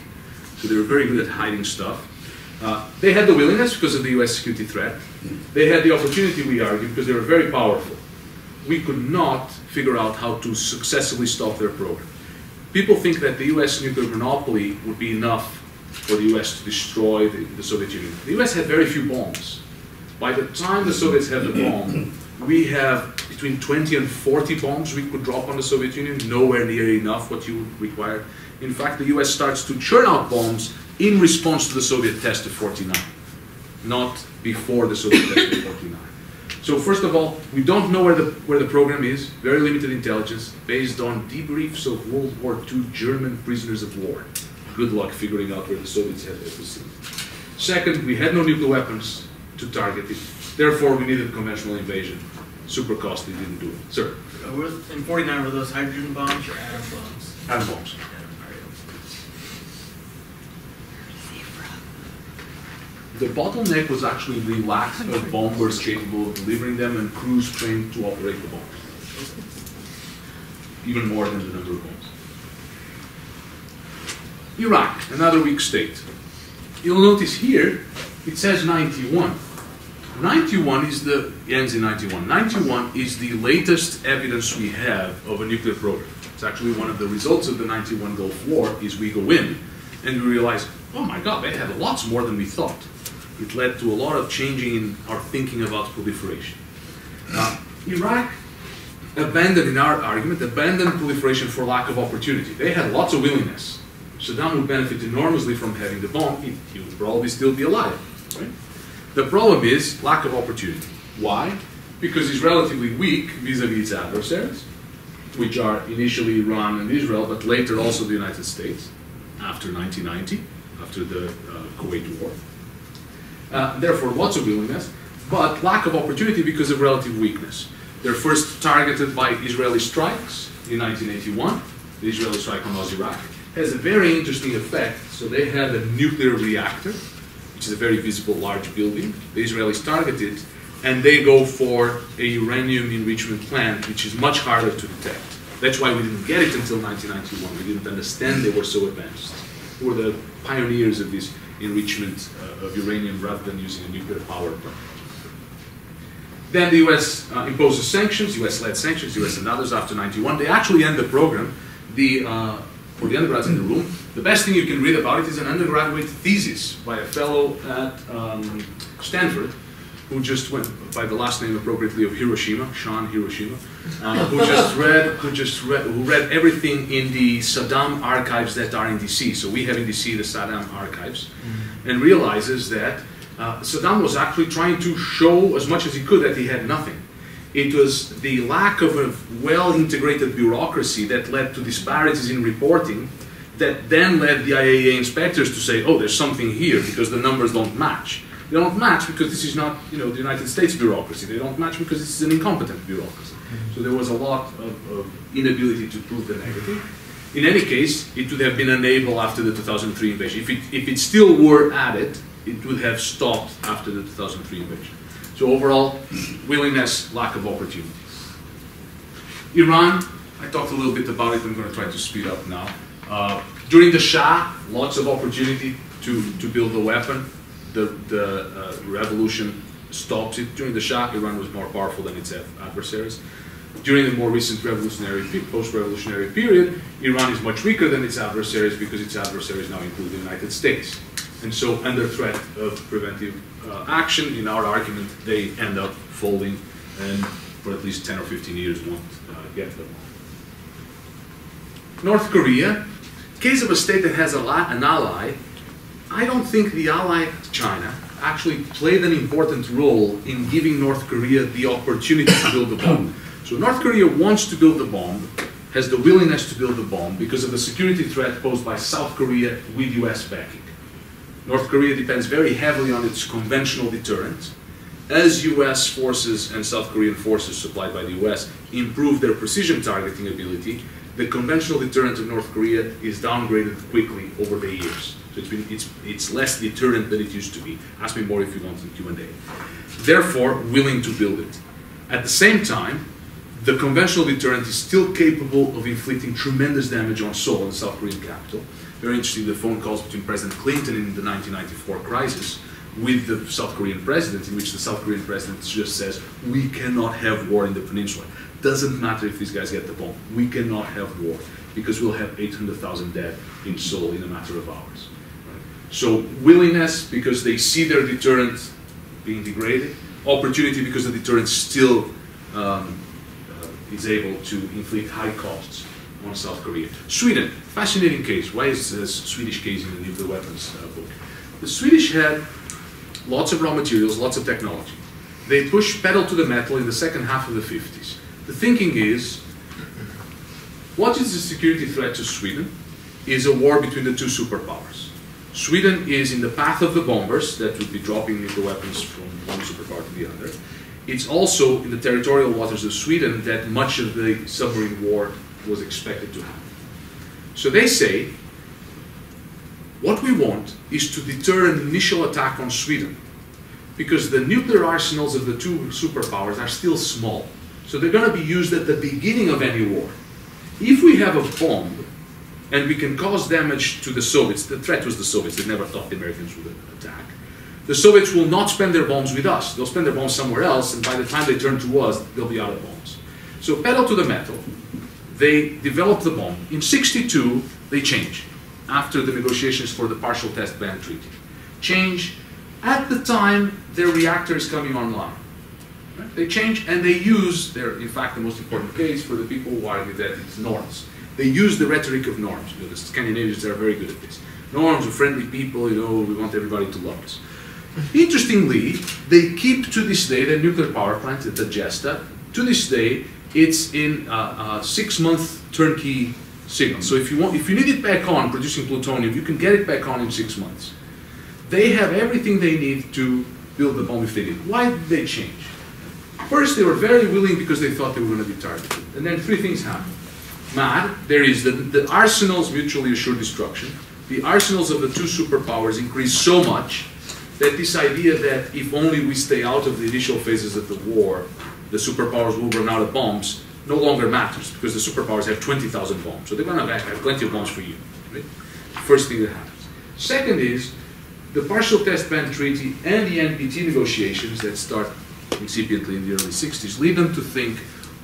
So they were very good at hiding stuff. They had the willingness because of the US security threat. They had the opportunity, we argue, because they were very powerful. We could not figure out how to successfully stop their program. People think that the US nuclear monopoly would be enough for the US to destroy the Soviet Union. The US had very few bombs. By the time the Soviets had the bomb, we have between 20 and 40 bombs we could drop on the Soviet Union, nowhere near enough what you would require. In fact, the US starts to churn out bombs in response to the Soviet test of 49, not before the Soviet test of 49. So first of all, we don't know where the program is, very limited intelligence, based on debriefs of World War II German prisoners of war. Good luck figuring out where the Soviets had their facility. Second, we had no nuclear weapons to target it. Therefore, we needed conventional invasion. Super costly, didn't do it. Sir? In 49, were those hydrogen bombs or atom bombs? Atom bombs. The bottleneck was actually the lack of bombers capable of delivering them and crews trained to operate the bombs. Even more than the number of bombs. Iraq, another weak state. You'll notice here, it says 91. 91 is ends in 91. 91 is the latest evidence we have of a nuclear program. It's actually one of the results of the 91 Gulf War is we go in and we realize, oh my God, they had lots more than we thought. It led to a lot of changing in our thinking about proliferation. Iraq abandoned, in our argument, abandoned proliferation for lack of opportunity. They had lots of willingness. Saddam would benefit enormously from having the bomb. He would probably still be alive, right? The problem is lack of opportunity. Why? Because it's relatively weak vis-a-vis its adversaries, which are initially Iran and Israel, but later also the United States, after 1990, after the Kuwait War. Therefore, lots of willingness, but lack of opportunity because of relative weakness. They're first targeted by Israeli strikes in 1981. The Israeli strike on Iraq has a very interesting effect. So they had a nuclear reactor, which is a very visible large building. The Israelis target it, and they go for a uranium enrichment plant, which is much harder to detect. That's why we didn't get it until 1991. We didn't understand they were so advanced. They were the pioneers of this enrichment of uranium rather than using a nuclear power plant. Then the US imposes sanctions, US-led sanctions, US and others after 91. They actually end the program. For the undergrads in the room, the best thing you can read about it is an undergraduate thesis by a fellow at Stanford, who just went by the last name appropriately of Hiroshima, Sean Hiroshima, who read everything in the Saddam archives that are in DC. So we have in DC the Saddam archives, and realizes that Saddam was actually trying to show as much as he could that he had nothing. It was the lack of a well-integrated bureaucracy that led to disparities in reporting that then led the IAEA inspectors to say, oh, there's something here because the numbers don't match. They don't match because this is not, the United States bureaucracy. They don't match because this is an incompetent bureaucracy. So there was a lot of inability to prove the negative. In any case, it would have been unable after the 2003 invasion. If it still were at it, it would have stopped after the 2003 invasion. So overall, willingness, lack of opportunity. Iran, I talked a little bit about it. I'm going to try to speed up now. During the Shah, lots of opportunity to build a weapon. The revolution stopped it. During the Shah, Iran was more powerful than its adversaries. During the more recent post-revolutionary period, Iran is much weaker than its adversaries because its adversaries now include the United States. And so, under threat of preventive action, in our argument, they end up folding and for at least 10 or 15 years won't get them. North Korea, case of a state that has an ally. I don't think the ally, China, actually played an important role in giving North Korea the opportunity to build a bomb. So North Korea wants to build a bomb, has the willingness to build a bomb because of the security threat posed by South Korea with US backing. North Korea depends very heavily on its conventional deterrent. As US forces and South Korean forces supplied by the US improve their precision targeting ability, the conventional deterrent of North Korea is downgraded quickly over the years. So it's less deterrent than it used to be. Ask me more if you want in Q&A. Therefore, willing to build it. At the same time, the conventional deterrent is still capable of inflicting tremendous damage on Seoul, the South Korean capital. Very interesting, the phone calls between President Clinton in the 1994 crisis with the South Korean president, in which the South Korean president just says, we cannot have war in the peninsula. Doesn't matter if these guys get the bomb. We cannot have war because we'll have 800,000 dead in Seoul in a matter of hours. Right? So willingness because they see their deterrent being degraded. Opportunity because the deterrent still is able to inflict high costs on South Korea. Sweden, fascinating case. Why is this Swedish case in the nuclear weapons book? The Swedish had lots of raw materials, lots of technology. They pushed pedal to the metal in the second half of the 50s. The thinking is, what is the security threat to Sweden is a war between the two superpowers. Sweden is in the path of the bombers that would be dropping nuclear weapons from one superpower to the other. It's also in the territorial waters of Sweden that much of the submarine war was expected to happen. So they say, what we want is to deter an initial attack on Sweden because the nuclear arsenals of the two superpowers are still small. So they're going to be used at the beginning of any war. If we have a bomb and we can cause damage to the Soviets, the threat was the Soviets, they never thought the Americans would attack. The Soviets will not spend their bombs with us. They'll spend their bombs somewhere else, and by the time they turn to us, they'll be out of bombs. So pedal to the metal. They develop the bomb. In '62, they change, after the negotiations for the Partial Test Ban Treaty. Change at the time their reactor is coming online. Right? They change and they use in fact, the most important case for the people who argue that it's norms. They use the rhetoric of norms. The Scandinavians are very good at this. Norms, we're friendly people, we want everybody to love us. Interestingly, they keep to this day, the nuclear power plant at the Jesta, to this day, it's in a 6-month turnkey signal. So if you need it back on producing plutonium, you can get it back on in 6 months. They have everything they need to build the bomb if they need. Why did they change? First, they were very willing because they thought they were going to be targeted. And then 3 things happened. There is the arsenals mutually assured destruction. The arsenals of the 2 superpowers increased so much that this idea that if only we stay out of the initial phases of the war, the superpowers will run out of bombs, no longer matters, because the superpowers have 20,000 bombs. So they're going to have plenty of bombs for you. Right? First thing that happens. Second is, the Partial Test Ban Treaty and the NPT negotiations that start incipiently in the early 60s lead them to think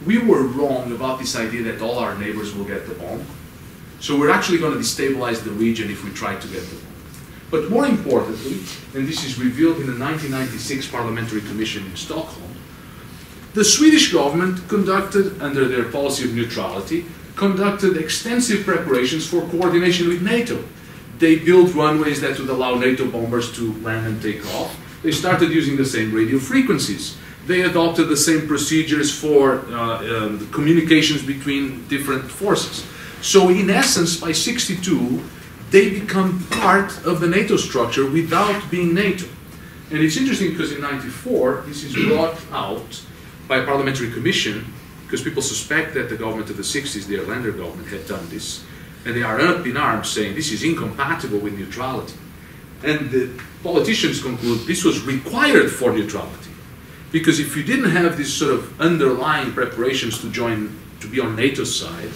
we were wrong about this idea that all our neighbors will get the bomb. So we're actually going to destabilize the region if we try to get the bomb. But more importantly, and this is revealed in the 1996 Parliamentary Commission in Stockholm, the Swedish government conducted, under their policy of neutrality, conducted extensive preparations for coordination with NATO. They built runways that would allow NATO bombers to land and take off. They started using the same radio frequencies. They adopted the same procedures for communications between different forces. So in essence, by '62, they become part of the NATO structure without being NATO. And it's interesting because in '94, this is brought out by a parliamentary commission, because people suspect that the government of the 60s, the Erlander government, had done this. And they are up in arms saying this is incompatible with neutrality. And the politicians conclude this was required for neutrality. Because if you didn't have these sort of underlying preparations to be on NATO's side,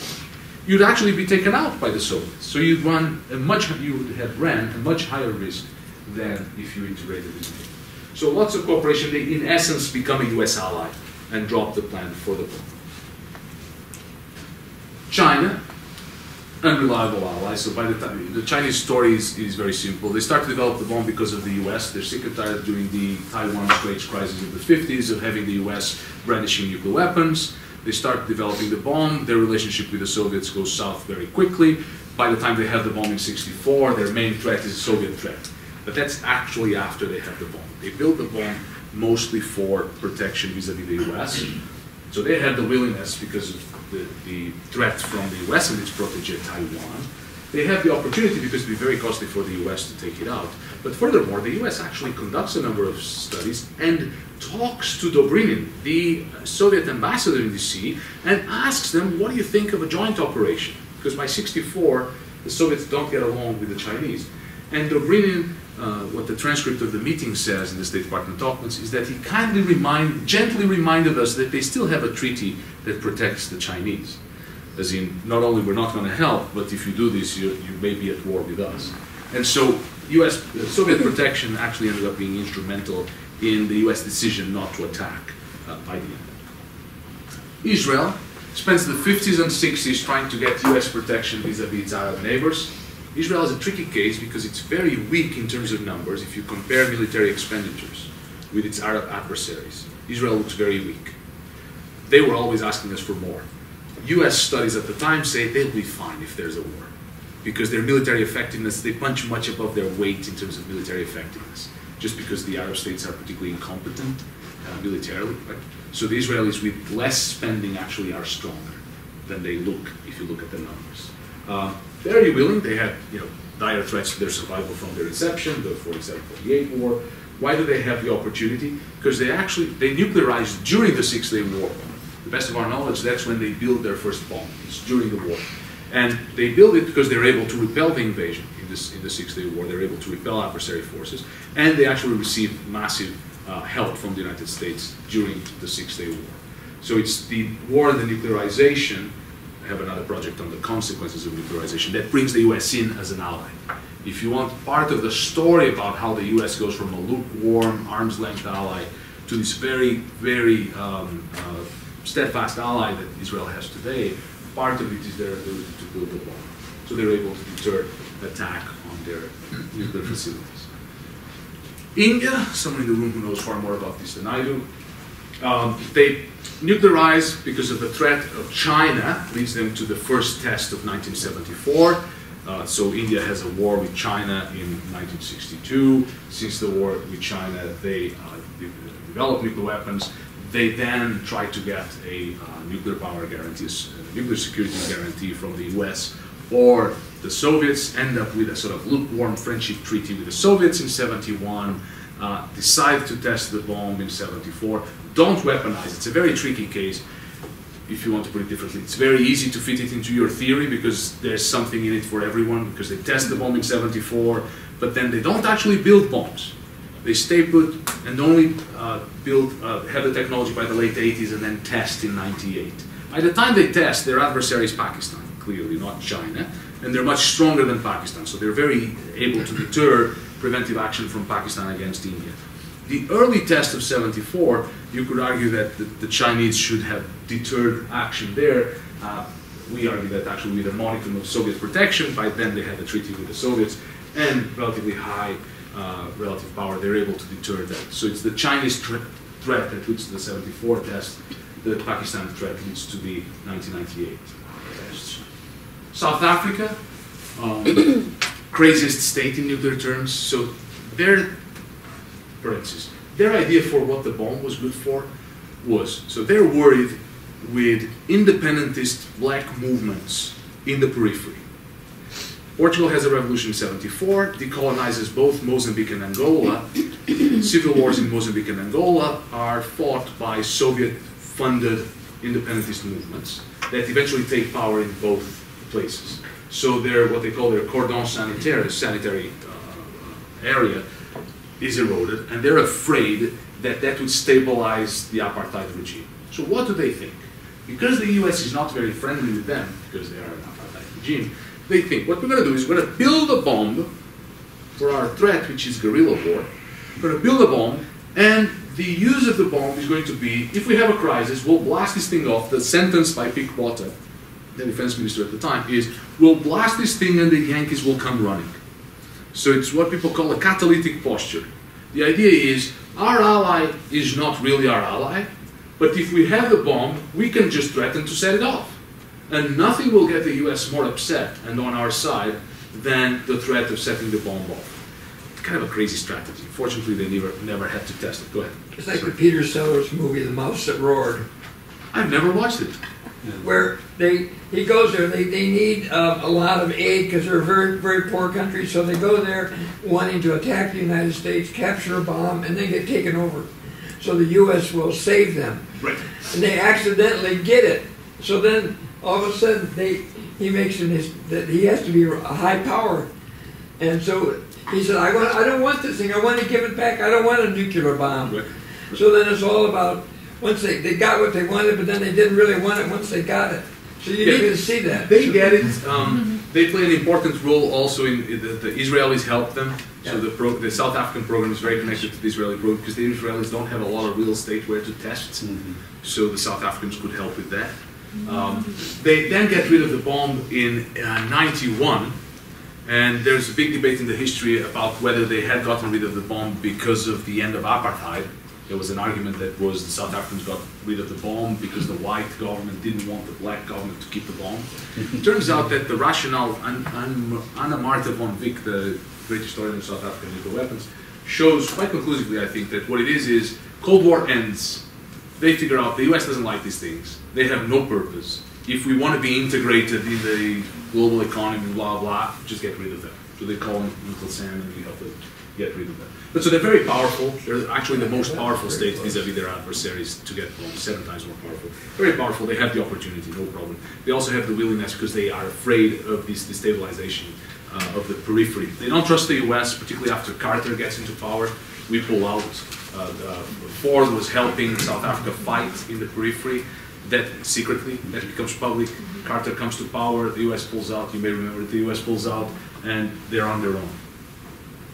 you'd actually be taken out by the Soviets. So you would have ran a much higher risk than if you integrated with NATO. So lots of cooperation, they in essence become a US ally and drop the plan for the bomb. China, unreliable ally. So by the time, the Chinese story is very simple. They start to develop the bomb because of the US. They're sick and tired during the Taiwan Straits crisis of the 50s of having the US brandishing nuclear weapons. They start developing the bomb. Their relationship with the Soviets goes south very quickly. By the time they have the bomb in '64, their main threat is a Soviet threat. But that's actually after they have the bomb. They build the bomb mostly for protection vis-a-vis the US. So they had the willingness because of the threat from the US and its protege Taiwan. They have the opportunity because it would be very costly for the US to take it out. But furthermore, the US actually conducts a number of studies and talks to Dobrynin, the Soviet ambassador in DC, and asks them, what do you think of a joint operation? Because by '64, the Soviets don't get along with the Chinese. And Dobrynin, what the transcript of the meeting says in the State Department documents is that he gently reminded us that they still have a treaty that protects the Chinese. As in, not only we're not going to help, but if you do this, you may be at war with us. And so Soviet protection actually ended up being instrumental in the US decision not to attack by the end. Israel spends the 50s and 60s trying to get US protection vis-a-vis its Arab neighbors. Israel is a tricky case because it's very weak in terms of numbers if you compare military expenditures with its Arab adversaries. Israel looks very weak. They were always asking us for more. US studies at the time say they'll be fine if there's a war because their military effectiveness, they punch much above their weight in terms of military effectiveness just because the Arab states are particularly incompetent militarily. Right? So the Israelis with less spending actually are stronger than they look if you look at the numbers. Very willing, they had dire threats to their survival from their inception, the 47-48 war. Why do they have the opportunity? Because they nuclearized during the 6-Day War. To the best of our knowledge, that's when they built their first bomb. It's during the war. And they built it because they're able to repel the invasion in the 6-Day War. They're able to repel adversary forces. And they actually received massive help from the United States during the 6-Day War. So it's the war and the nuclearization. I have another project on the consequences of nuclearization that brings the US in as an ally. If you want part of the story about how the US goes from a lukewarm, arm's-length ally to this very, very steadfast ally that Israel has today, part of it is their ability to build a bomb. So they're able to deter attack on their nuclear facilities. India, someone in the room who knows far more about this than I do, they nuclearize because of the threat of China, leads them to the first test of 1974. So India has a war with China in 1962. Since the war with China, they developed nuclear weapons. They then tried to get a nuclear power guarantee, nuclear security guarantee from the US or the Soviets, end up with a sort of lukewarm friendship treaty with the Soviets in 71, decide to test the bomb in 74, don't weaponize. It's a very tricky case, if you want to put it differently. It's very easy to fit it into your theory because there's something in it for everyone, because they test the bomb in 74, but then they don't actually build bombs. They stay put and only have the technology by the late 80s and then test in 98. By the time they test, their adversary is Pakistan, clearly not China, and they're much stronger than Pakistan, so they're very able to deter preventive action from Pakistan against India. The early test of 74, you could argue that the Chinese should have deterred action there. We argue that actually with a modicum of Soviet protection, by then they had a treaty with the Soviets, and relatively high relative power, they're able to deter that. So it's the Chinese threat that leads to the 74 test, the Pakistan threat leads to the 1998 test. South Africa, craziest state in nuclear terms. So their idea for what the bomb was good for was, so they're worried with independentist black movements in the periphery. Portugal has a revolution in 74, decolonizes both Mozambique and Angola. Civil wars in Mozambique and Angola are fought by Soviet-funded independentist movements that eventually take power in both places. So what they call their cordon sanitaire, sanitary area, is eroded, and they're afraid that that would stabilize the apartheid regime. So what do they think? Because the US is not very friendly with them, because they are an apartheid regime, they think, what we're going to do is we're going to build a bomb for our threat, which is guerrilla war. We're going to build a bomb, and the use of the bomb is going to be, if we have a crisis, we'll blast this thing off. The sentence by Pik Botha, the defense minister at the time, is, we'll blast this thing and the Yankees will come running. So it's what people call a catalytic posture. The idea is, our ally is not really our ally, but if we have the bomb, we can just threaten to set it off. And nothing will get the US more upset and on our side than the threat of setting the bomb off. Kind of a crazy strategy. Fortunately, they never had to test it. Go ahead. It's like the Peter Sellers movie, The Mouse That Roared. I've never watched it. Where he goes there, they need a lot of aid because they're a very, very poor country, so they go there wanting to attack the United States, capture a bomb, and then get taken over. So the U.S. will save them. Right. And they accidentally get it. So then, all of a sudden, he makes that he has to be a high power. And so he said, I don't want this thing, I want to give it back, I don't want a nuclear bomb. Right. So then it's all about, once they got what they wanted, but then they didn't really want it once they got it. So you need to see that. They get it. They play an important role also in the Israelis help them. So the South African program is very connected to the Israeli program because the Israelis don't have a lot of real estate where to test. So the South Africans could help with that. They then get rid of the bomb in 91. And there's a big debate in the history about whether they had gotten rid of the bomb because of the end of apartheid. There was an argument that was the South Africans got rid of the bomb because the white government didn't want the black government to keep the bomb. It turns out that the rationale, Anna Martha von Wick, the great historian of South African nuclear weapons, shows quite conclusively, I think, that what it is Cold War ends. They figure out the US doesn't like these things. They have no purpose. If we want to be integrated in the global economy, blah, blah, just get rid of them. So they call them Uncle Sam and we help them get rid of them. But so they're very powerful. They're actually the most powerful state vis-a-vis their adversaries to get bombs, 7 times more powerful. Very powerful. They have the opportunity, no problem. They also have the willingness because they are afraid of this destabilization of the periphery. They don't trust the US, particularly after Carter gets into power. We pull out. Ford was helping South Africa fight in the periphery. That secretly, that becomes public. Carter comes to power, the US pulls out. You may remember the US pulls out, and they're on their own.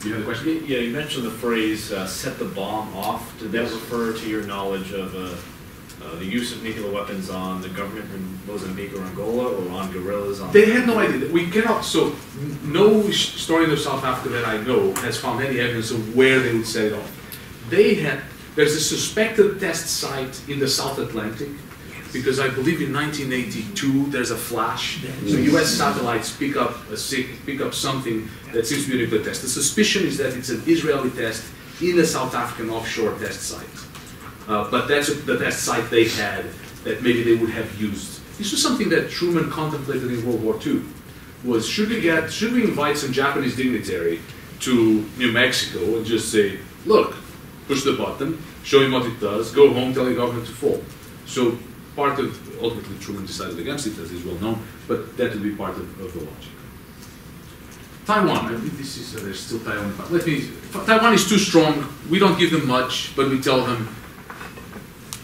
You have a question? Yeah, you mentioned the phrase set the bomb off. Did that refer to your knowledge of the use of nuclear weapons on the government in Mozambique or Angola, or on guerrillas? They had no idea. We cannot, so no historian of South Africa that I know has found any evidence of where they would set it off. There's a suspected test site in the South Atlantic because I believe in 1982 there's a flash. So U.S. satellites pick up something that seems to be a nuclear test. The suspicion is that it's an Israeli test in a South African offshore test site. But that's the test site they had that maybe they would have used. This was something that Truman contemplated in World War II. Was should we invite some Japanese dignitary to New Mexico and just say, look, push the button, show him what it does, go home, tell the government to fall. So ultimately Truman decided against it, as is well known, but that would be part of the logic. Taiwan, I think this is, there's still Taiwan. Taiwan is too strong, we don't give them much, but we tell them,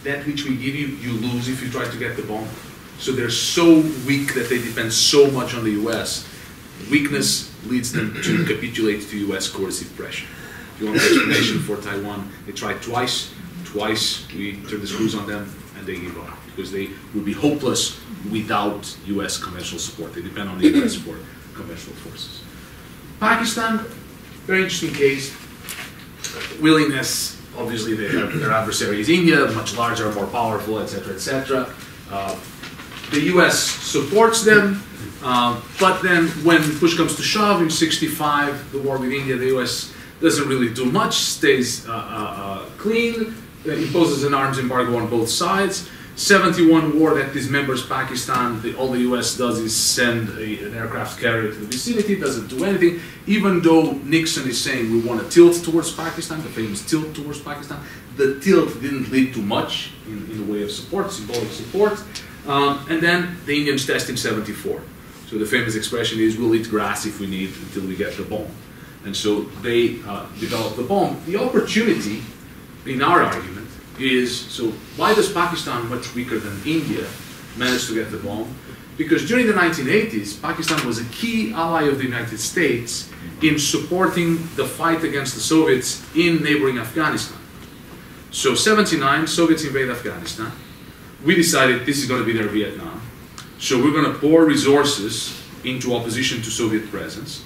that which we give you, you lose if you try to get the bomb. So they're so weak that they depend so much on the US. Weakness leads them to capitulate to US coercive pressure. If you want an explanation for Taiwan, they tried twice. Twice we turned the screws on them and they gave up because they would be hopeless without US conventional support. They depend on the US for conventional forces. Pakistan, very interesting case. Willingness, obviously their adversary is India, much larger, more powerful, etc., etc. The US supports them, but then when push comes to shove in '65, the war with India, the US doesn't really do much, stays clean, imposes an arms embargo on both sides. '71 war that dismembers Pakistan, all the US does is send an aircraft carrier to the vicinity, doesn't do anything, even though Nixon is saying we want to tilt towards Pakistan, the famous tilt towards Pakistan. The tilt didn't lead to much in the way of support, symbolic support. And then the Indians test in '74. So the famous expression is, we'll eat grass if we need until we get the bomb. And so they develop the bomb. The opportunity, in our argument, is, so why does Pakistan, much weaker than India, manage to get the bomb? Because during the 1980s, Pakistan was a key ally of the United States in supporting the fight against the Soviets in neighboring Afghanistan. So '79, Soviets invade Afghanistan. We decided this is going to be their Vietnam. So we're going to pour resources into opposition to Soviet presence.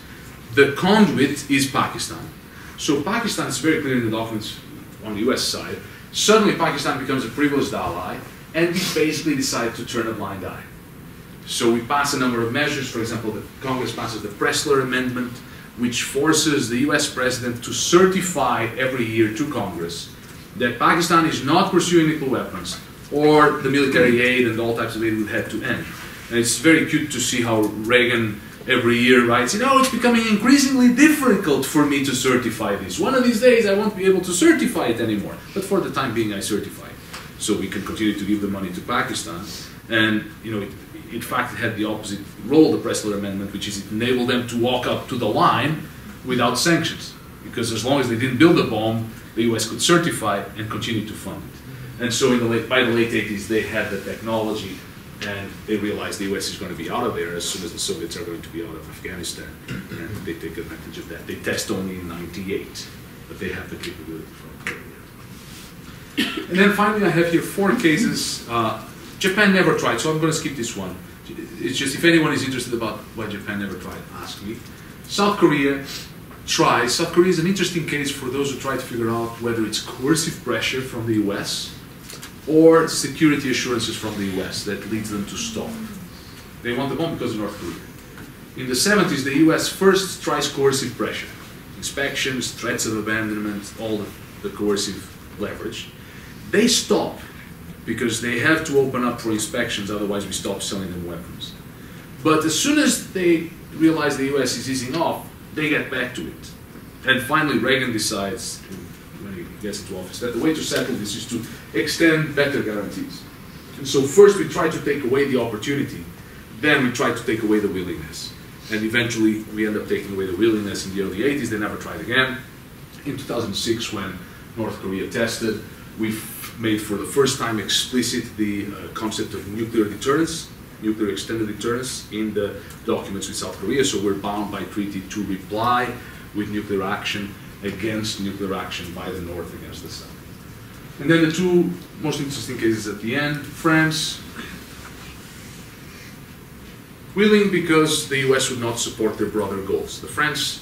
The conduit is Pakistan. So Pakistan is very clear in the documents on the US side. Suddenly Pakistan becomes a privileged ally, and we basically decide to turn a blind eye. So we pass a number of measures. For example, the Congress passes the Pressler Amendment, which forces the US president to certify every year to Congress that Pakistan is not pursuing nuclear weapons, or the military aid and all types of aid would have to end. And it's very cute to see how Reagan every year writes, it's becoming increasingly difficult for me to certify this. One of these days I won't be able to certify it anymore. But for the time being I certify it. So we can continue to give the money to Pakistan. And it, in fact, it had the opposite role, the Pressler Amendment, which is it enabled them to walk up to the line without sanctions. Because as long as they didn't build a bomb, the US could certify and continue to fund it. And so by the late 80s, they had the technology, and they realized the US is going to be out of there as soon as the Soviets are going to be out of Afghanistan. And they take advantage of that. They test only in '98, but they have the capability from earlier. And then finally, I have here 4 cases. Japan never tried, so I'm going to skip this one. It's just, if anyone is interested about why Japan never tried, ask me. South Korea tries. South Korea is an interesting case for those who try to figure out whether it's coercive pressure from the US or security assurances from the US that leads them to stop. They want the bomb because of North Korea. In the 70s, the US first tries coercive pressure. Inspections, threats of abandonment, all the coercive leverage. They stop because they have to open up for inspections, otherwise we stop selling them weapons. But as soon as they realize the US is easing off, they get back to it. And finally Reagan decides, when he gets into office, that the way to settle this is to extend better guarantees. And so first we try to take away the opportunity, then we try to take away the willingness. And eventually we end up taking away the willingness in the early 80s. They never tried again. In 2006, when North Korea tested, we made for the first time explicit the concept of nuclear deterrence, nuclear extended deterrence in the documents with South Korea. So we're bound by treaty to reply with nuclear action against nuclear action by the North against the South. And then the 2 most interesting cases at the end. France, willing because the US would not support their broader goals. The French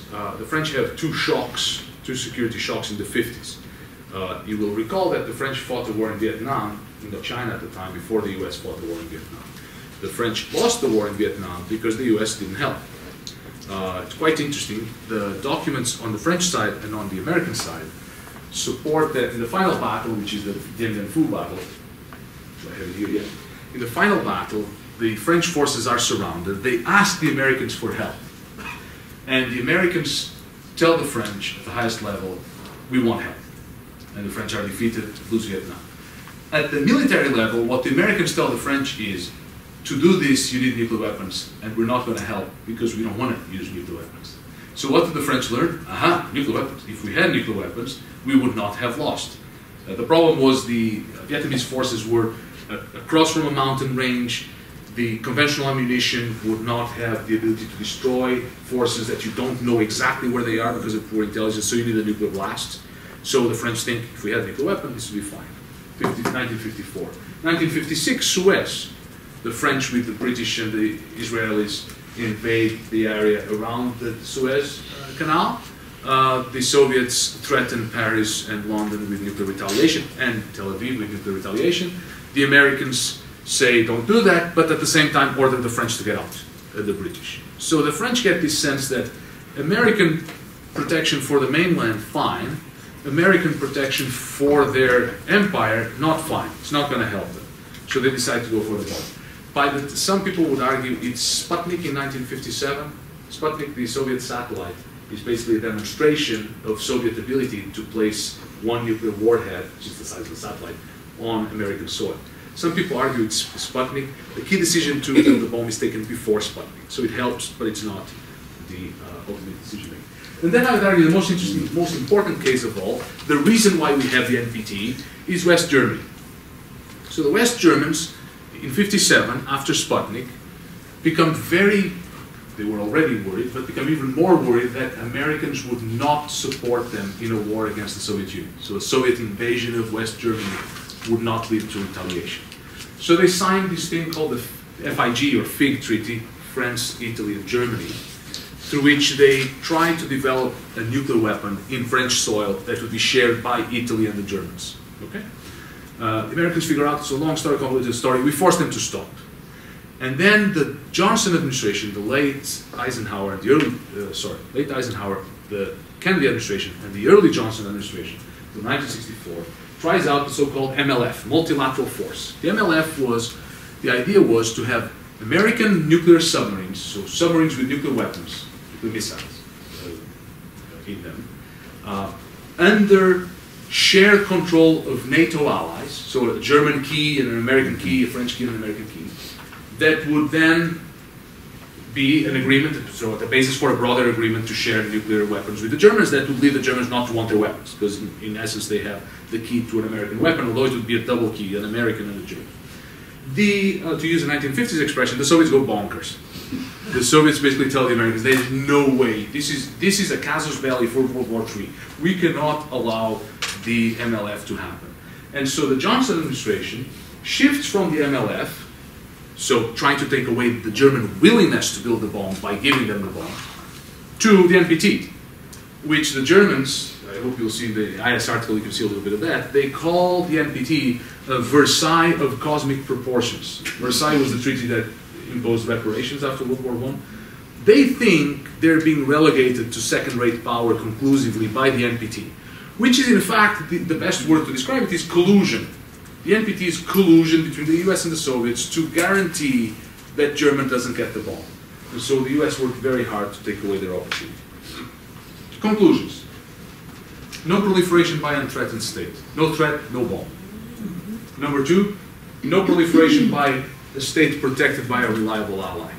have 2 security shocks in the 50s. You will recall that the French fought the war in Vietnam Indochina at the time, before the US fought the war in Vietnam. The French lost the war in Vietnam because the US didn't help. It's quite interesting. The documents on the French side and on the American side support that in the final battle, which is the Dien Bien Phu battle, I have it here yet. In the final battle, the French forces are surrounded. They ask the Americans for help. And the Americans tell the French at the highest level, we want help. And the French are defeated, lose Vietnam. At the military level, what the Americans tell the French is, to do this, you need nuclear weapons, and we're not going to help because we don't want to use nuclear weapons. So what did the French learn? Aha, nuclear weapons. If we had nuclear weapons, we would not have lost. The problem was the Vietnamese forces were across from a mountain range. The conventional ammunition would not have the ability to destroy forces that you don't know exactly where they are because of poor intelligence, so you need a nuclear blast. So the French think, if we had a nuclear weapon, this would be fine. 1954. 1956, Suez. The French with the British and the Israelis invade the area around the Suez Canal. The Soviets threaten Paris and London with nuclear retaliation, and Tel Aviv with nuclear retaliation. The Americans say don't do that, but at the same time order the French to get out, the British. So the French get this sense that American protection for the mainland, fine. American protection for their empire, not fine. It's not going to help them. So they decide to go for the bomb. Some people would argue it's Sputnik in 1957. Sputnik, the Soviet satellite, is basically a demonstration of Soviet ability to place one nuclear warhead, which is the size of the satellite, on American soil. Some people argue it's Sputnik. The key decision to build the bomb is taken before Sputnik. So it helps, but it's not the ultimate decision making. And then I would argue the most interesting, most important case of all, the reason why we have the NPT, is West Germany. So the West Germans, in 57, after Sputnik, become they were already worried, but become even more worried that Americans would not support them in a war against the Soviet Union. So a Soviet invasion of West Germany would not lead to retaliation. So they signed this thing called the FIG, or FIG Treaty, France, Italy, and Germany, through which they tried to develop a nuclear weapon in French soil that would be shared by Italy and the Germans. Okay? The Americans figure out, it's a long story, complicated story, we forced them to stop. And then the Johnson administration, the late Eisenhower, late Eisenhower, the Kennedy administration, and the early Johnson administration, the 1964, tries out the so-called MLF, multilateral force. The MLF the idea was to have American nuclear submarines, so submarines with nuclear weapons, nuclear missiles in them, under shared control of NATO allies, so a German key and an American key, a French key and an American key, that would then be an agreement, so the basis for a broader agreement to share nuclear weapons with the Germans that would lead the Germans not to want their weapons, because in essence they have the key to an American weapon, although it would be a double key, an American and a German. To use a 1950s expression, the Soviets go bonkers. The Soviets basically tell the Americans, there's no way, this is a casus belli for World War III. We cannot allow the MLF to happen. And so the Johnson administration shifts from the MLF, so trying to take away the German willingness to build the bomb by giving them the bomb, to the NPT, which the Germans, I hope you'll see in the IS article, you can see a little bit of that, they call the NPT a Versailles of cosmic proportions. Versailles was the treaty that imposed reparations after World War I. They think they're being relegated to second-rate power conclusively by the NPT, which is in fact, the best word to describe it is collusion. The NPT is collusion between the US and the Soviets to guarantee that Germany doesn't get the bomb. And so the US worked very hard to take away their opportunity. Conclusions. No proliferation by unthreatened state. No threat, no bomb. Number two, no proliferation by a state protected by a reliable ally.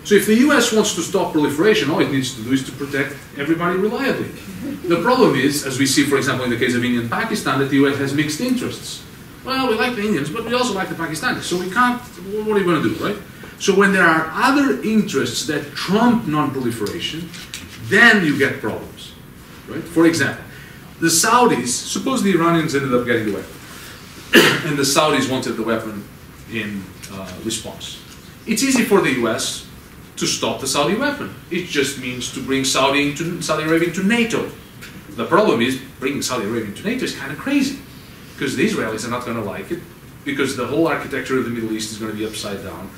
So if the US wants to stop proliferation, all it needs to do is to protect everybody reliably. The problem is, as we see, for example, in the case of India and Pakistan, that the US has mixed interests. Well, we like the Indians, but we also like the Pakistanis, so we can't, what are you going to do, right? So when there are other interests that trump non-proliferation, then you get problems, right? For example, the Saudis, suppose the Iranians ended up getting the weapon, and the Saudis wanted the weapon in response. It's easy for the US to stop the Saudi weapon. It just means to bring Saudi Arabia into NATO. The problem is, bringing Saudi Arabia into NATO is kind of crazy, because the Israelis are not going to like it, because the whole architecture of the Middle East is going to be upside down.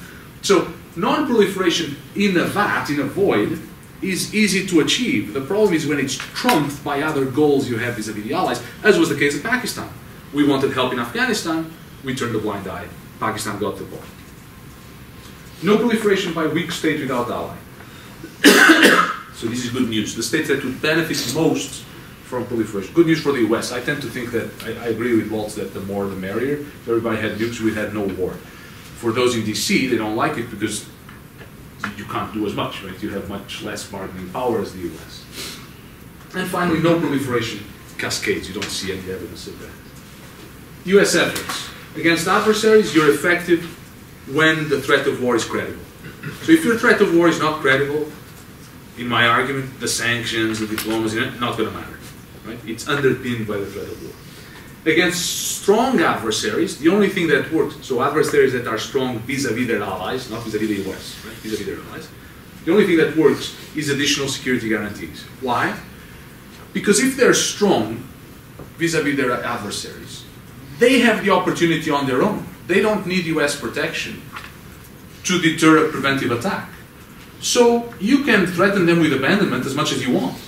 So non-proliferation in a vat, in a void, is easy to achieve. The problem is when it's trumped by other goals you have vis-a-vis the allies, as was the case in Pakistan. We wanted help in Afghanistan, we turned a blind eye. Pakistan got the ball. No proliferation by weak state without ally. So this is good news. The states that would benefit most from proliferation. Good news for the US. I tend to think that, I agree with Waltz that the more the merrier. If everybody had nukes, we had no war. For those in DC, they don't like it because you can't do as much, right? You have much less bargaining power as the US. And finally, no proliferation cascades. You don't see any evidence of that. US efforts. Against adversaries, you're effective when the threat of war is credible. So if your threat of war is not credible, in my argument, the sanctions, the diplomacy, not going to matter. Right? It's underpinned by the threat of war. Against strong adversaries, the only thing that works, so adversaries that are strong vis-a-vis their allies, not vis-a-vis the US, right? Vis-a-vis their allies, the only thing that works is additional security guarantees. Why? Because if they're strong vis-a-vis their adversaries, they have the opportunity on their own. They don't need US protection to deter a preventive attack. So you can threaten them with abandonment as much as you want.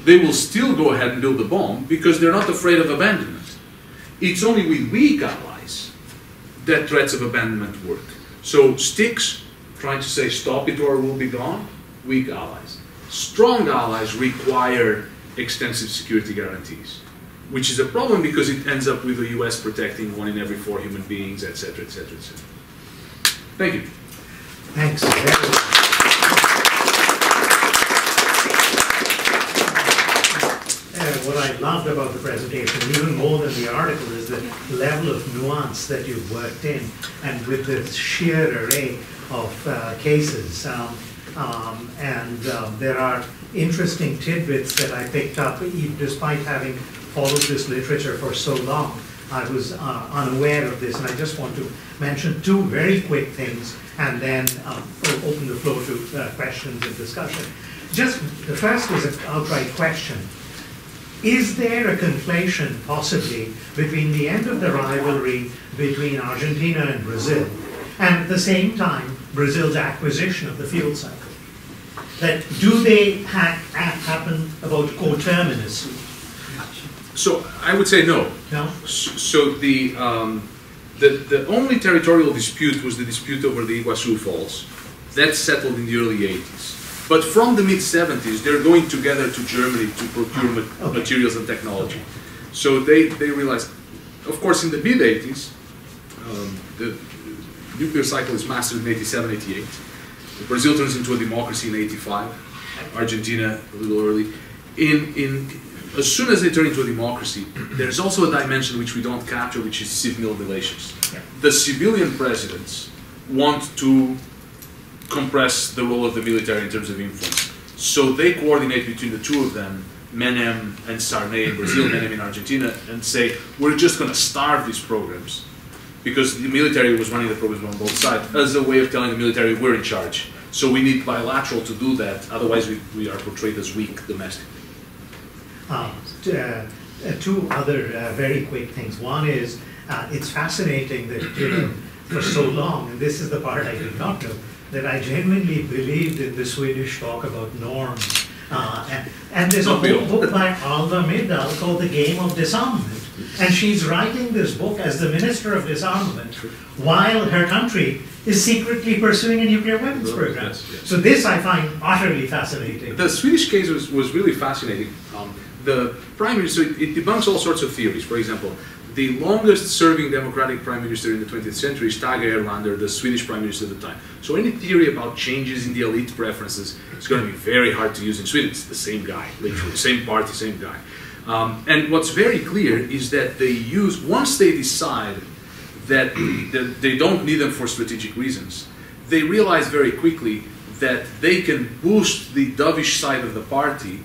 They will still go ahead and build the bomb because they're not afraid of abandonment. It's only with weak allies that threats of abandonment work. So sticks, trying to say stop it or we'll be gone, weak allies. Strong allies require extensive security guarantees, which is a problem because it ends up with the US protecting 1 in every 4 human beings, etc., etc., etc. Thank you. Thanks. What I loved about the presentation, even more than the article, is the level of nuance that you've worked in, and with the sheer array of cases. There are interesting tidbits that I picked up, despite having followed this literature for so long. I was unaware of this, and I just want to mention 2 very quick things, and then open the floor to questions and discussion. Just the first is an outright question. Is there a conflation, possibly, between the end of the rivalry between Argentina and Brazil, and at the same time, Brazil's acquisition of the fuel cycle? That do they happen about coterminously? So I would say no. No? So the only territorial dispute was the dispute over the Iguazu Falls. That's settled in the early 80s. But from the mid-70s, they're going together to Germany to procure materials and technology. So they realized, of course, in the mid-80s, the nuclear cycle is mastered in 87, 88. Brazil turns into a democracy in 85. Argentina, a little early. As soon as they turn into a democracy, there's also a dimension which we don't capture, which is civil relations. Yeah. The civilian presidents want to compress the role of the military in terms of influence. So they coordinate between the 2 of them, Menem and Sarney in Brazil, Menem in Argentina, and say, we're just going to starve these programs because the military was running the programs on both sides as a way of telling the military we're in charge. So we need bilateral to do that, otherwise we are portrayed as weak domestically. 2 other very quick things. One is, it's fascinating that, for so long, and this is the part I did not know, that I genuinely believed in the Swedish talk about norms. And there's a whole book by Alva Myrdal called The Game of Disarmament. And she's writing this book as the Minister of Disarmament while her country is secretly pursuing a nuclear weapons program. Yes, yes. So this I find utterly fascinating. The Swedish case was really fascinating. The Prime Minister, it debunks all sorts of theories. For example, the longest serving Democratic Prime Minister in the 20th century is Tage Erlander, the Swedish Prime Minister at the time. So any theory about changes in the elite preferences is going to be very hard to use in Sweden. It's the same guy, literally, same party, same guy. And what's very clear is that they use, once they decide that they don't need them for strategic reasons, they realize very quickly that they can boost the dovish side of the party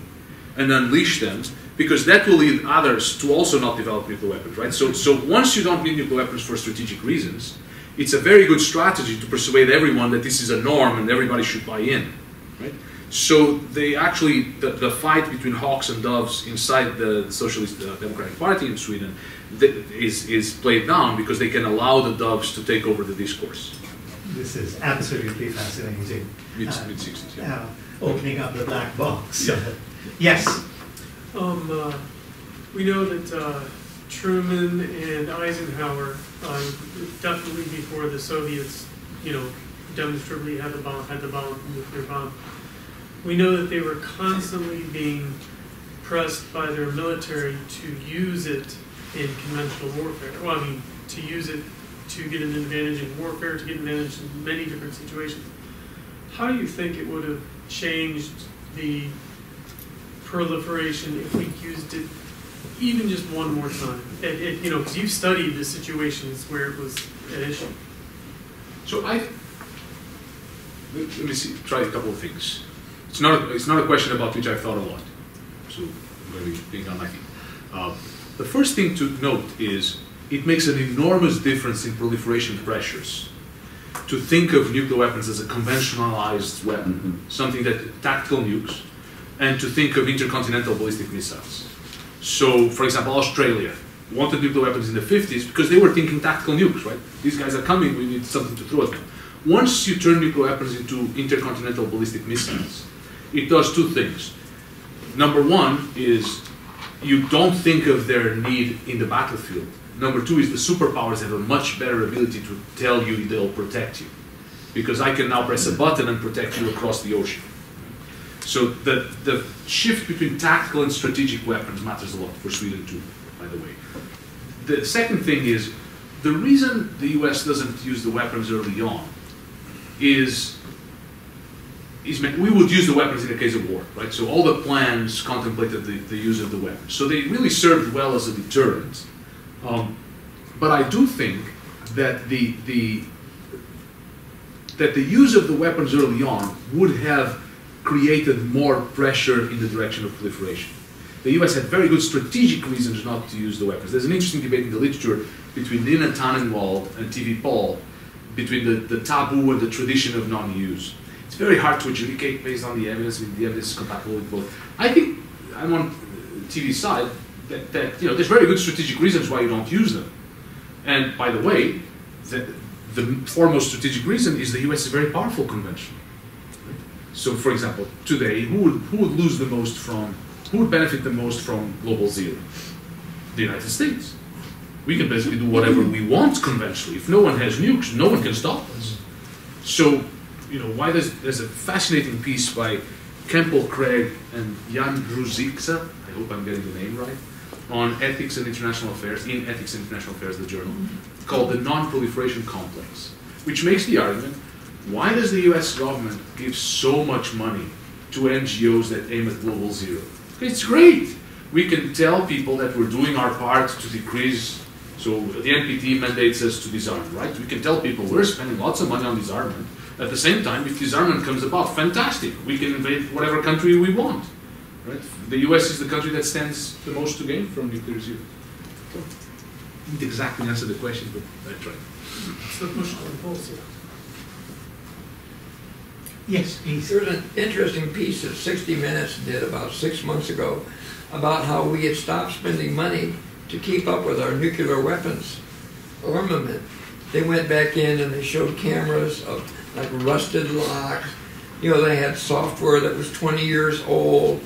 and unleash them, because that will lead others to also not develop nuclear weapons, right? So once you don't need nuclear weapons for strategic reasons, it's a very good strategy to persuade everyone that this is a norm and everybody should buy in, right? So they actually, the fight between hawks and doves inside the Socialist Democratic Party in Sweden is played down because they can allow the doves to take over the discourse. This is absolutely fascinating. Mid-60s, yeah. Opening up the black box. Yeah. Yes. We know that Truman and Eisenhower, definitely before the Soviets, demonstrably had the nuclear bomb. We know that they were constantly being pressed by their military to use it in conventional warfare. Well, I mean, to use it to get an advantage in warfare, to get an advantage in many different situations. How do you think it would have changed the proliferation if we used it even just one more time? Because you've studied the situations where it was an issue. So let me try a couple of things. It's not a question about which I've thought a lot. So I'm going to be being on my feet. The first thing to note is it makes an enormous difference in proliferation pressures to think of nuclear weapons as a conventionalized weapon, something that tactical nukes, and to think of intercontinental ballistic missiles. So, for example, Australia wanted nuclear weapons in the 50s because they were thinking tactical nukes, right? These guys are coming, we need something to throw at them. Once you turn nuclear weapons into intercontinental ballistic missiles, it does two things. Number one is you don't think of their need in the battlefield. Number two is the superpowers have a much better ability to tell you they'll protect you. Because I can now press a button and protect you across the ocean. So the shift between tactical and strategic weapons matters a lot for Sweden too, by the way. The second thing is, the reason the US doesn't use the weapons early on is we would use the weapons in the case of war, right? So all the plans contemplated the use of the weapons. So they really served well as a deterrent. But I do think that the use of the weapons early on would have created more pressure in the direction of proliferation. The US had very good strategic reasons not to use the weapons. There's an interesting debate in the literature between Nina Tannenwald and T.V. Paul between the taboo and the tradition of non-use. It's very hard to adjudicate based on the evidence. I mean, the evidence is compatible with both. I think I'm on TV's side that there's very good strategic reasons why you don't use them. And by the way, the foremost strategic reason is the US is very powerful conventionally. So, for example, today, who would lose the most from, who would benefit the most from global zero? The United States. We can basically do whatever we want conventionally. If no one has nukes, no one can stop us. So, why there's a fascinating piece by Campbell Craig and Jan Ruzicza, I hope I'm getting the name right, on Ethics and International Affairs, in Ethics and International Affairs, the journal, called The Non-Proliferation Complex, which makes the argument, why does the US government give so much money to NGOs that aim at global zero? It's great. We can tell people that we're doing our part to decrease, so the NPT mandates us to disarm, right? We can tell people we're spending lots of money on disarmment. At the same time, if disarmment comes about, fantastic. We can invade whatever country we want, right? The US is the country that stands the most to gain from nuclear zero. So, I didn't exactly answer the question, but I tried. It's the push and pull, yeah. Yes, please. There's an interesting piece that 60 Minutes did about 6 months ago about how we had stopped spending money to keep up with our nuclear weapons armament. They went back in and they showed cameras of like rusted locks. They had software that was 20 years old,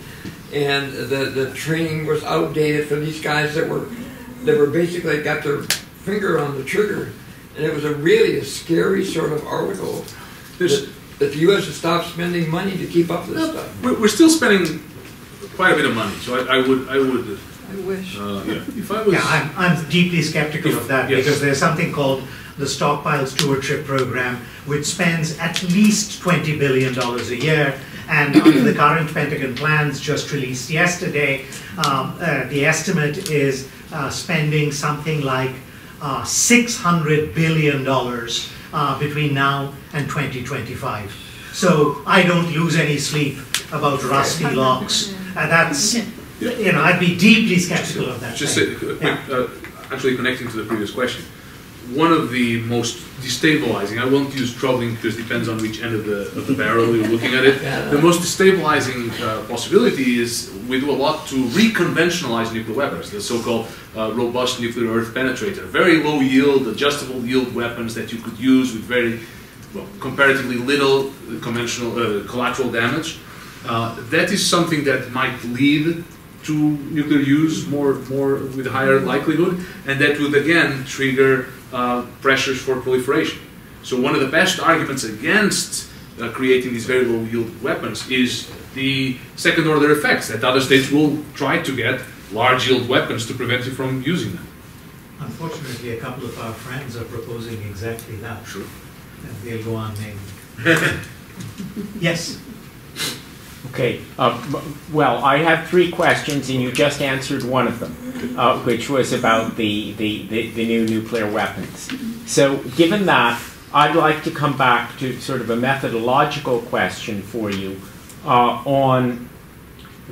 and the training was outdated for these guys that were basically got their finger on the trigger. And it was really a scary sort of article that the U.S. has stopped spending money to keep up with this stuff. We're still spending quite a bit of money, so I would. I wish. If I was. Yeah, I'm deeply skeptical of that because there's something called the Stockpile Stewardship Program, which spends at least $20 billion a year. And under the current Pentagon plans just released yesterday, the estimate is spending something like $600 billion between now and 2025. So I don't lose any sleep about rusty locks. That's, I'd be deeply skeptical of that. Just actually connecting to the previous question, one of the most destabilizing, I won't use troubling because it depends on which end of the barrel you're looking at it. The most destabilizing possibility is we do a lot to reconventionalize nuclear weapons, the so-called robust nuclear earth penetrator. Very low yield, adjustable yield weapons that you could use with very, well, comparatively little conventional collateral damage. That is something that might lead to nuclear use more with higher likelihood, and that would again trigger pressures for proliferation. So one of the best arguments against creating these very low yield weapons is the second order effects, that other states will try to get large yield weapons to prevent you from using them. Unfortunately, a couple of our friends are proposing exactly that. Sure. And they'll go on naming. Yes. Okay, well, I have 3 questions, and you just answered one of them, which was about the new nuclear weapons. So, given that, I'd like to come back to sort of a methodological question for you on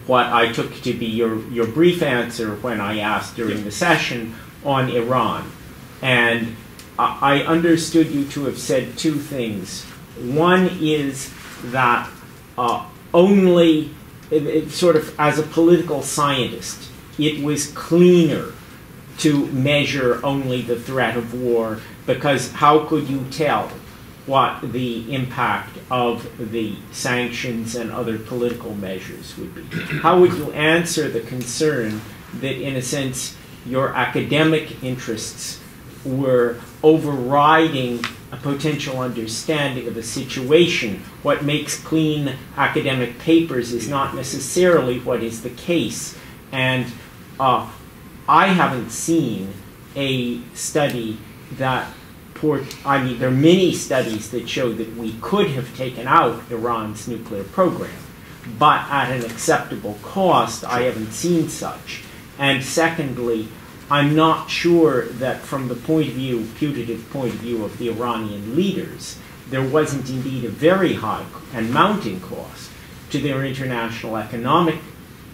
what I took to be your brief answer when I asked during the session on Iran. And I understood you to have said 2 things. One is that only, sort of as a political scientist, it was cleaner to measure only the threat of war, because how could you tell what the impact of the sanctions and other political measures would be? How would you answer the concern that, in a sense, your academic interests were overriding a potential understanding of the situation? What makes clean academic papers is not necessarily what is the case. And I haven't seen a study that, I mean, there are many studies that show that we could have taken out Iran's nuclear program, but at an acceptable cost. I haven't seen such. And secondly, I'm not sure that from the point of view, putative point of view of the Iranian leaders, there wasn't indeed a very high and mounting cost to their international economic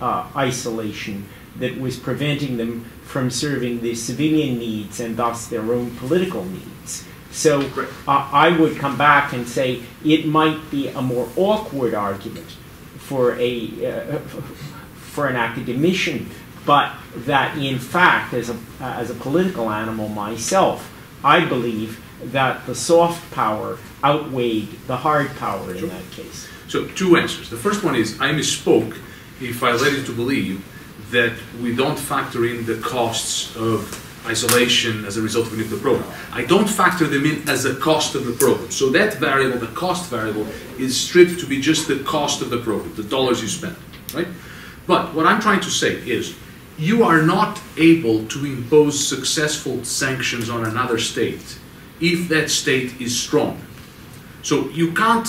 isolation that was preventing them from serving the civilian needs and thus their own political needs. So I would come back and say it might be a more awkward argument for an academician, but that in fact, as a political animal myself, I believe that the soft power outweighed the hard power in that case. So 2 answers. The first one is I misspoke if I led you to believe that we don't factor in the costs of isolation as a result of a nuclear program. I don't factor them in as a cost of the program. So that variable, the cost variable, is stripped to be just the cost of the program, the dollars you spend, right? But what I'm trying to say is you are not able to impose successful sanctions on another state if that state is strong. So you can't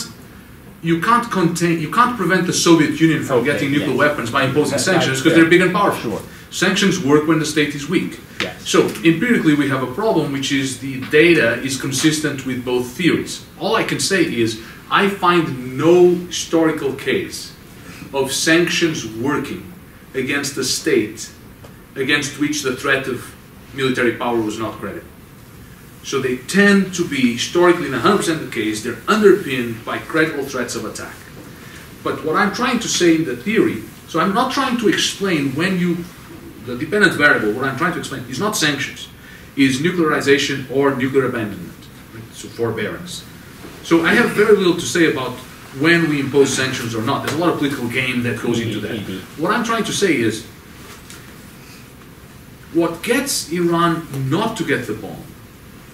prevent the Soviet Union from getting nuclear weapons by imposing sanctions because they're big and powerful. Sure. Sanctions work when the state is weak. Yes. So empirically we have a problem, which is the data is consistent with both theories. All I can say is I find no historical case of sanctions working against a state against which the threat of military power was not credible. So they tend to be, historically in 100% of the case, they're underpinned by credible threats of attack. But what I'm trying to say in the theory, so I'm not trying to explain the dependent variable, what I'm trying to explain is not sanctions, is nuclearization or nuclear abandonment, right? So forbearance. So I have very little to say about when we impose sanctions or not. There's a lot of political game that goes into that. What I'm trying to say is, what gets Iran not to get the bomb,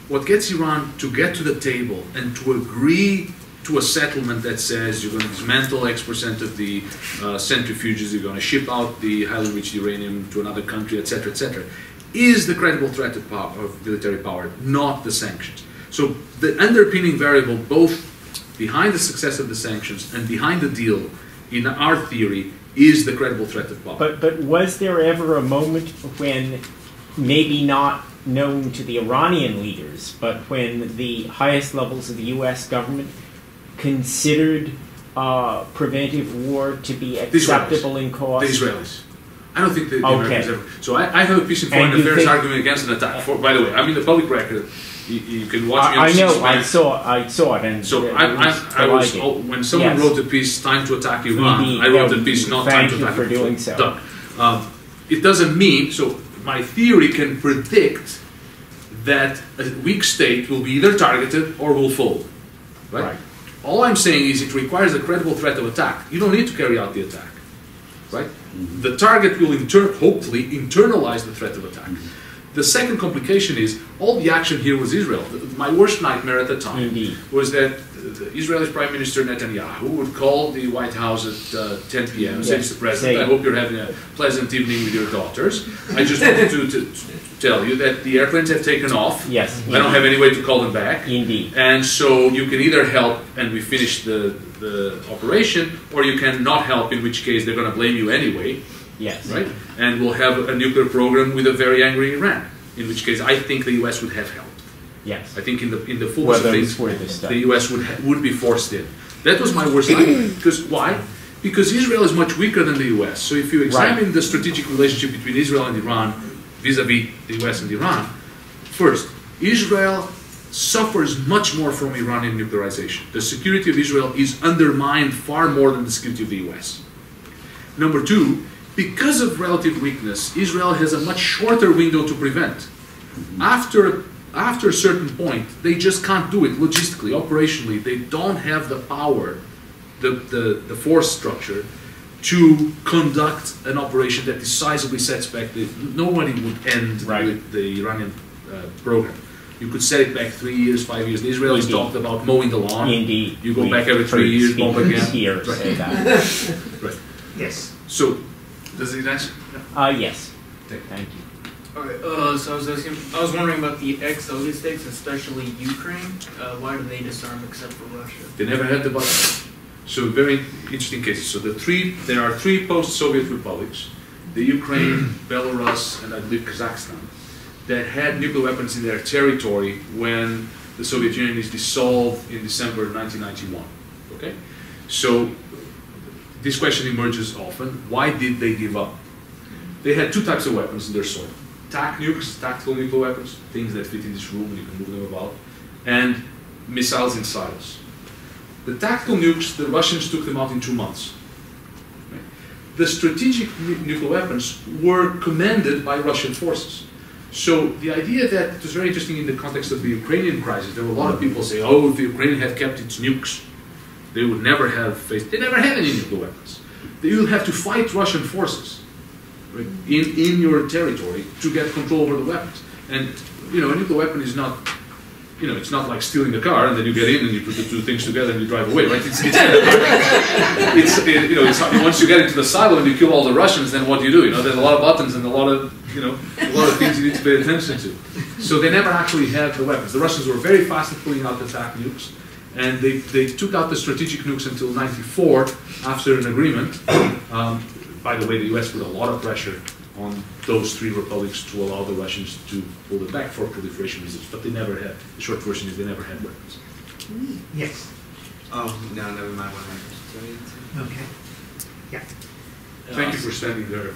what gets Iran to get to the table and to agree to a settlement that says you're going to dismantle X% of the centrifuges, you're going to ship out the highly enriched uranium to another country, etc., is the credible threat of military power, not the sanctions. So the underpinning variable, both behind the success of the sanctions and behind the deal, in our theory, is the credible threat of power. But was there ever a moment when, maybe not known to the Iranian leaders, but when the highest levels of the U.S. government considered preventive war to be acceptable in cost? The Israelis. I don't think the Americans ever. So I have a piece in foreign affairs arguing against an attack. By the way, I'm in the public record. You can watch me on I know. C-SPAN. I saw it, and So when someone Yes. wrote the piece "Time to Attack Iran," I wrote the piece "Not Time to Attack." Thank you for doing so. Done. It doesn't mean so. My theory can predict that a weak state will be either targeted or will fold. Right? All I'm saying is it requires a credible threat of attack. You don't need to carry out the attack. Right? The target will hopefully internalize the threat of attack. The second complication is all the action here was Israel. My worst nightmare at the time was that the Israeli Prime Minister Netanyahu would call the White House at 10 p.m. and say to the President, I hope you're having a pleasant evening with your daughters. I just wanted to tell you that the airplanes have taken off. Yes. I don't have any way to call them back. Indeed. And so you can either help and we finish the operation, or you can not help, in which case they're going to blame you anyway. Yes. Right? And we'll have a nuclear program with a very angry Iran, in which case I think the U.S. would have helped. Yes. I think in the fullness of things, the U.S. would be forced in. That was my worst nightmare. Because why? Because Israel is much weaker than the U.S. So if you examine the strategic relationship between Israel and Iran, vis-a-vis the U.S. and Iran, first, Israel suffers much more from Iranian nuclearization. The security of Israel is undermined far more than the security of the U.S. Number two, because of relative weakness, Israel has a much shorter window to prevent. After a certain point, they just can't do it logistically, operationally. They don't have the power, the force structure, to conduct an operation that decisively sets back. Nobody would end the Iranian program. You could set it back 3 years, 5 years. The Israelis talked about mowing the lawn. Indeed. You go back every 3 years, bomb again. Here say that. Right. Yes. So, does it answer? Yes. Thank you. Okay, so I was wondering about the ex-Soviet states, especially Ukraine. Why do they disarm except for Russia? They never had the button. So very interesting cases. So there are three post-Soviet republics, the Ukraine, Belarus, and I believe Kazakhstan, that had nuclear weapons in their territory when the Soviet Union is dissolved in December 1991. Okay? So this question emerges often. Why did they give up? They had two types of weapons in their soil. TAC nukes, tactical nuclear weapons, things that fit in this room and you can move them about, and missiles in silos. The tactical nukes, the Russians took them out in 2 months. Right? The strategic nuclear weapons were commanded by Russian forces. So the idea that, it was very interesting in the context of the Ukrainian crisis, there were a lot of people saying, oh, if the Ukraine had kept its nukes, they would never have faced, they never had any nuclear weapons. They will have to fight Russian forces. Right, in your territory to get control over the weapons. And you know, a nuclear weapon is not, you know, it's not like stealing a car and then you get in and you put the two things together and you drive away, right? You know, once you get into the silo and you kill all the Russians, then what do? You know, there's a lot of buttons and a lot of things you need to pay attention to. So they never actually had the weapons. The Russians were very fast at pulling out the TAC nukes, and they took out the strategic nukes until '94 after an agreement. By the way, the U.S. put a lot of pressure on those three republics to allow the Russians to pull it back for proliferation reasons, but they never had. The short version is they never had weapons. Yes. Oh, no, never mind. Okay. Yeah. Thank you for standing there.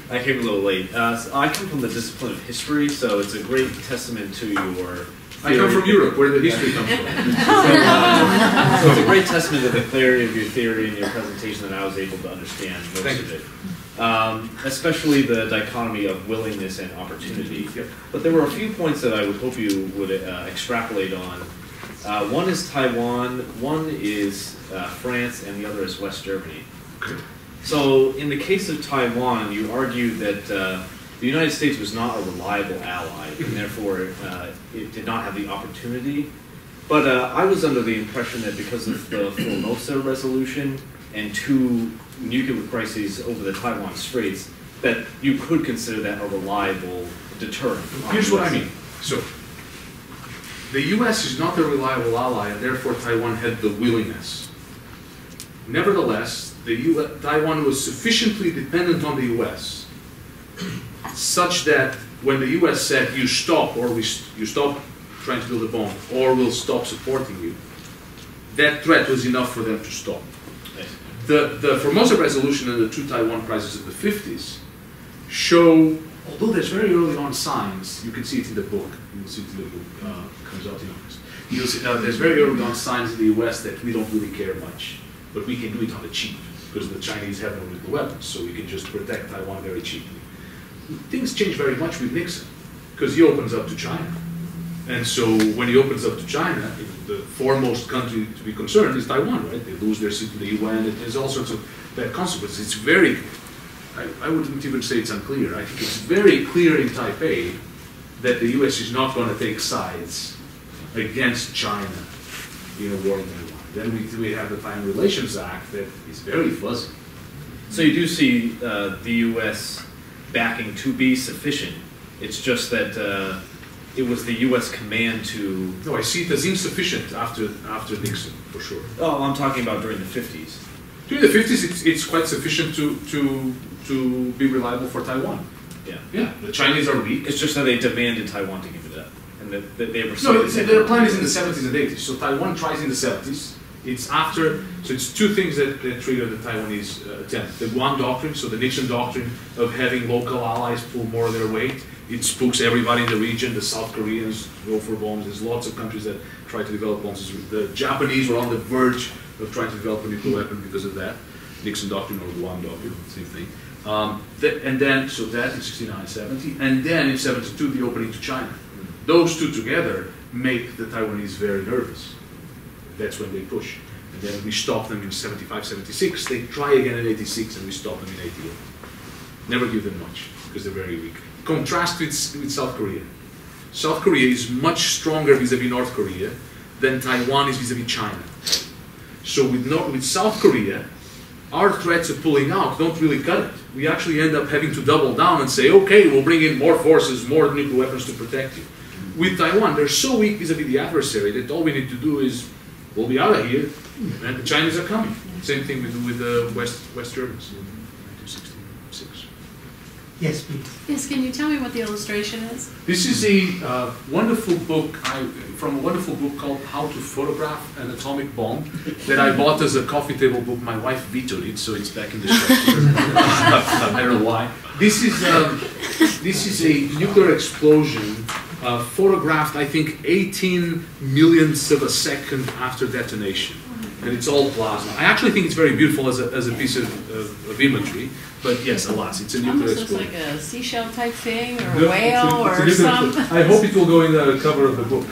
I came a little late. So I come from the discipline of history, so it's a great testament to your I come from Europe, where the history comes from. So it's a great testament to the clarity of your theory and your presentation that I was able to understand most of it. Especially the dichotomy of willingness and opportunity. But there were a few points that I would hope you would extrapolate on. One is Taiwan, one is France, and the other is West Germany. So in the case of Taiwan, you argue that the United States was not a reliable ally, and therefore it did not have the opportunity. But I was under the impression that because of the Formosa resolution and two nuclear crises over the Taiwan Straits, that you could consider that a reliable deterrent. Here's what I mean. So, the U.S. is not a reliable ally, and therefore Taiwan had the willingness. Nevertheless, Taiwan was sufficiently dependent on the U.S. such that when the U.S. said, you stop, or you stop trying to build a bomb, or we'll stop supporting you, that threat was enough for them to stop. The Formosa resolution and the two Taiwan crises of the 50s show although there's very early on signs, you can see it in the book. You'll see it in the book, comes out in August. You'll see, there's very early on signs in the US that we don't really care much, but we can do it on the cheap, because the Chinese have no nuclear weapons, so we can just protect Taiwan very cheaply. Things change very much with Nixon, because he opens up to China. And so when he opens up to China, the foremost country to be concerned is Taiwan, right? They lose their seat in the UN, there's all sorts of bad consequences. It's very, I wouldn't even say it's unclear. I think it's very clear in Taipei that the US is not going to take sides against China in a war in Taiwan. Then we have the Taiwan Relations Act that is very fuzzy. So you do see the U.S. backing to be sufficient. It's just that it was the U.S. command to... No, I see it as insufficient after Nixon, for sure. Oh, I'm talking about during the 50s. During the 50s, it's quite sufficient to be reliable for Taiwan. Yeah. Yeah, the Chinese are weak. It's just that they demanded Taiwan to give it up. And that they were... No, their plan is in the 70s and 80s. So Taiwan tries in the 70s. It's after, so it's two things that trigger the Taiwanese attempt. The Guam Doctrine, so the Nixon Doctrine of having local allies pull more of their weight. It spooks everybody in the region. The South Koreans go for bombs. There's lots of countries that try to develop bombs. The Japanese were on the verge of trying to develop a nuclear weapon because of that. Nixon Doctrine or Guam Doctrine, same thing. And then, so that in 69, 70. And then in 72, the opening to China. Those two together make the Taiwanese very nervous. That's when they push. And then we stop them in 75, 76. They try again in 86, and we stop them in 88. Never give them much, because they're very weak. Contrast with South Korea. South Korea is much stronger vis-a-vis North Korea than Taiwan is vis-a-vis China. So with South Korea, our threats of pulling out don't really cut it. We actually end up having to double down and say, okay, we'll bring in more forces, more nuclear weapons to protect you. With Taiwan, they're so weak vis-a-vis the adversary that all we need to do is, we'll be out of here, and the Chinese are coming. Same thing we do with the West Germans in 1966. Yes, please. Yes, can you tell me what the illustration is? This is a wonderful book from a wonderful book called How to Photograph an Atomic Bomb that I bought as a coffee table book. My wife vetoed it, so it's back in the shelf. I don't know why. This is a nuclear explosion photographed, I think, 18 millionths of a second after detonation. And it's all plasma. I actually think it's very beautiful as a piece of imagery, but yes, alas, it's a nuclear Almost looks explosion. like a seashell type thing, or a whale, or something. I hope it will go in the cover of the book.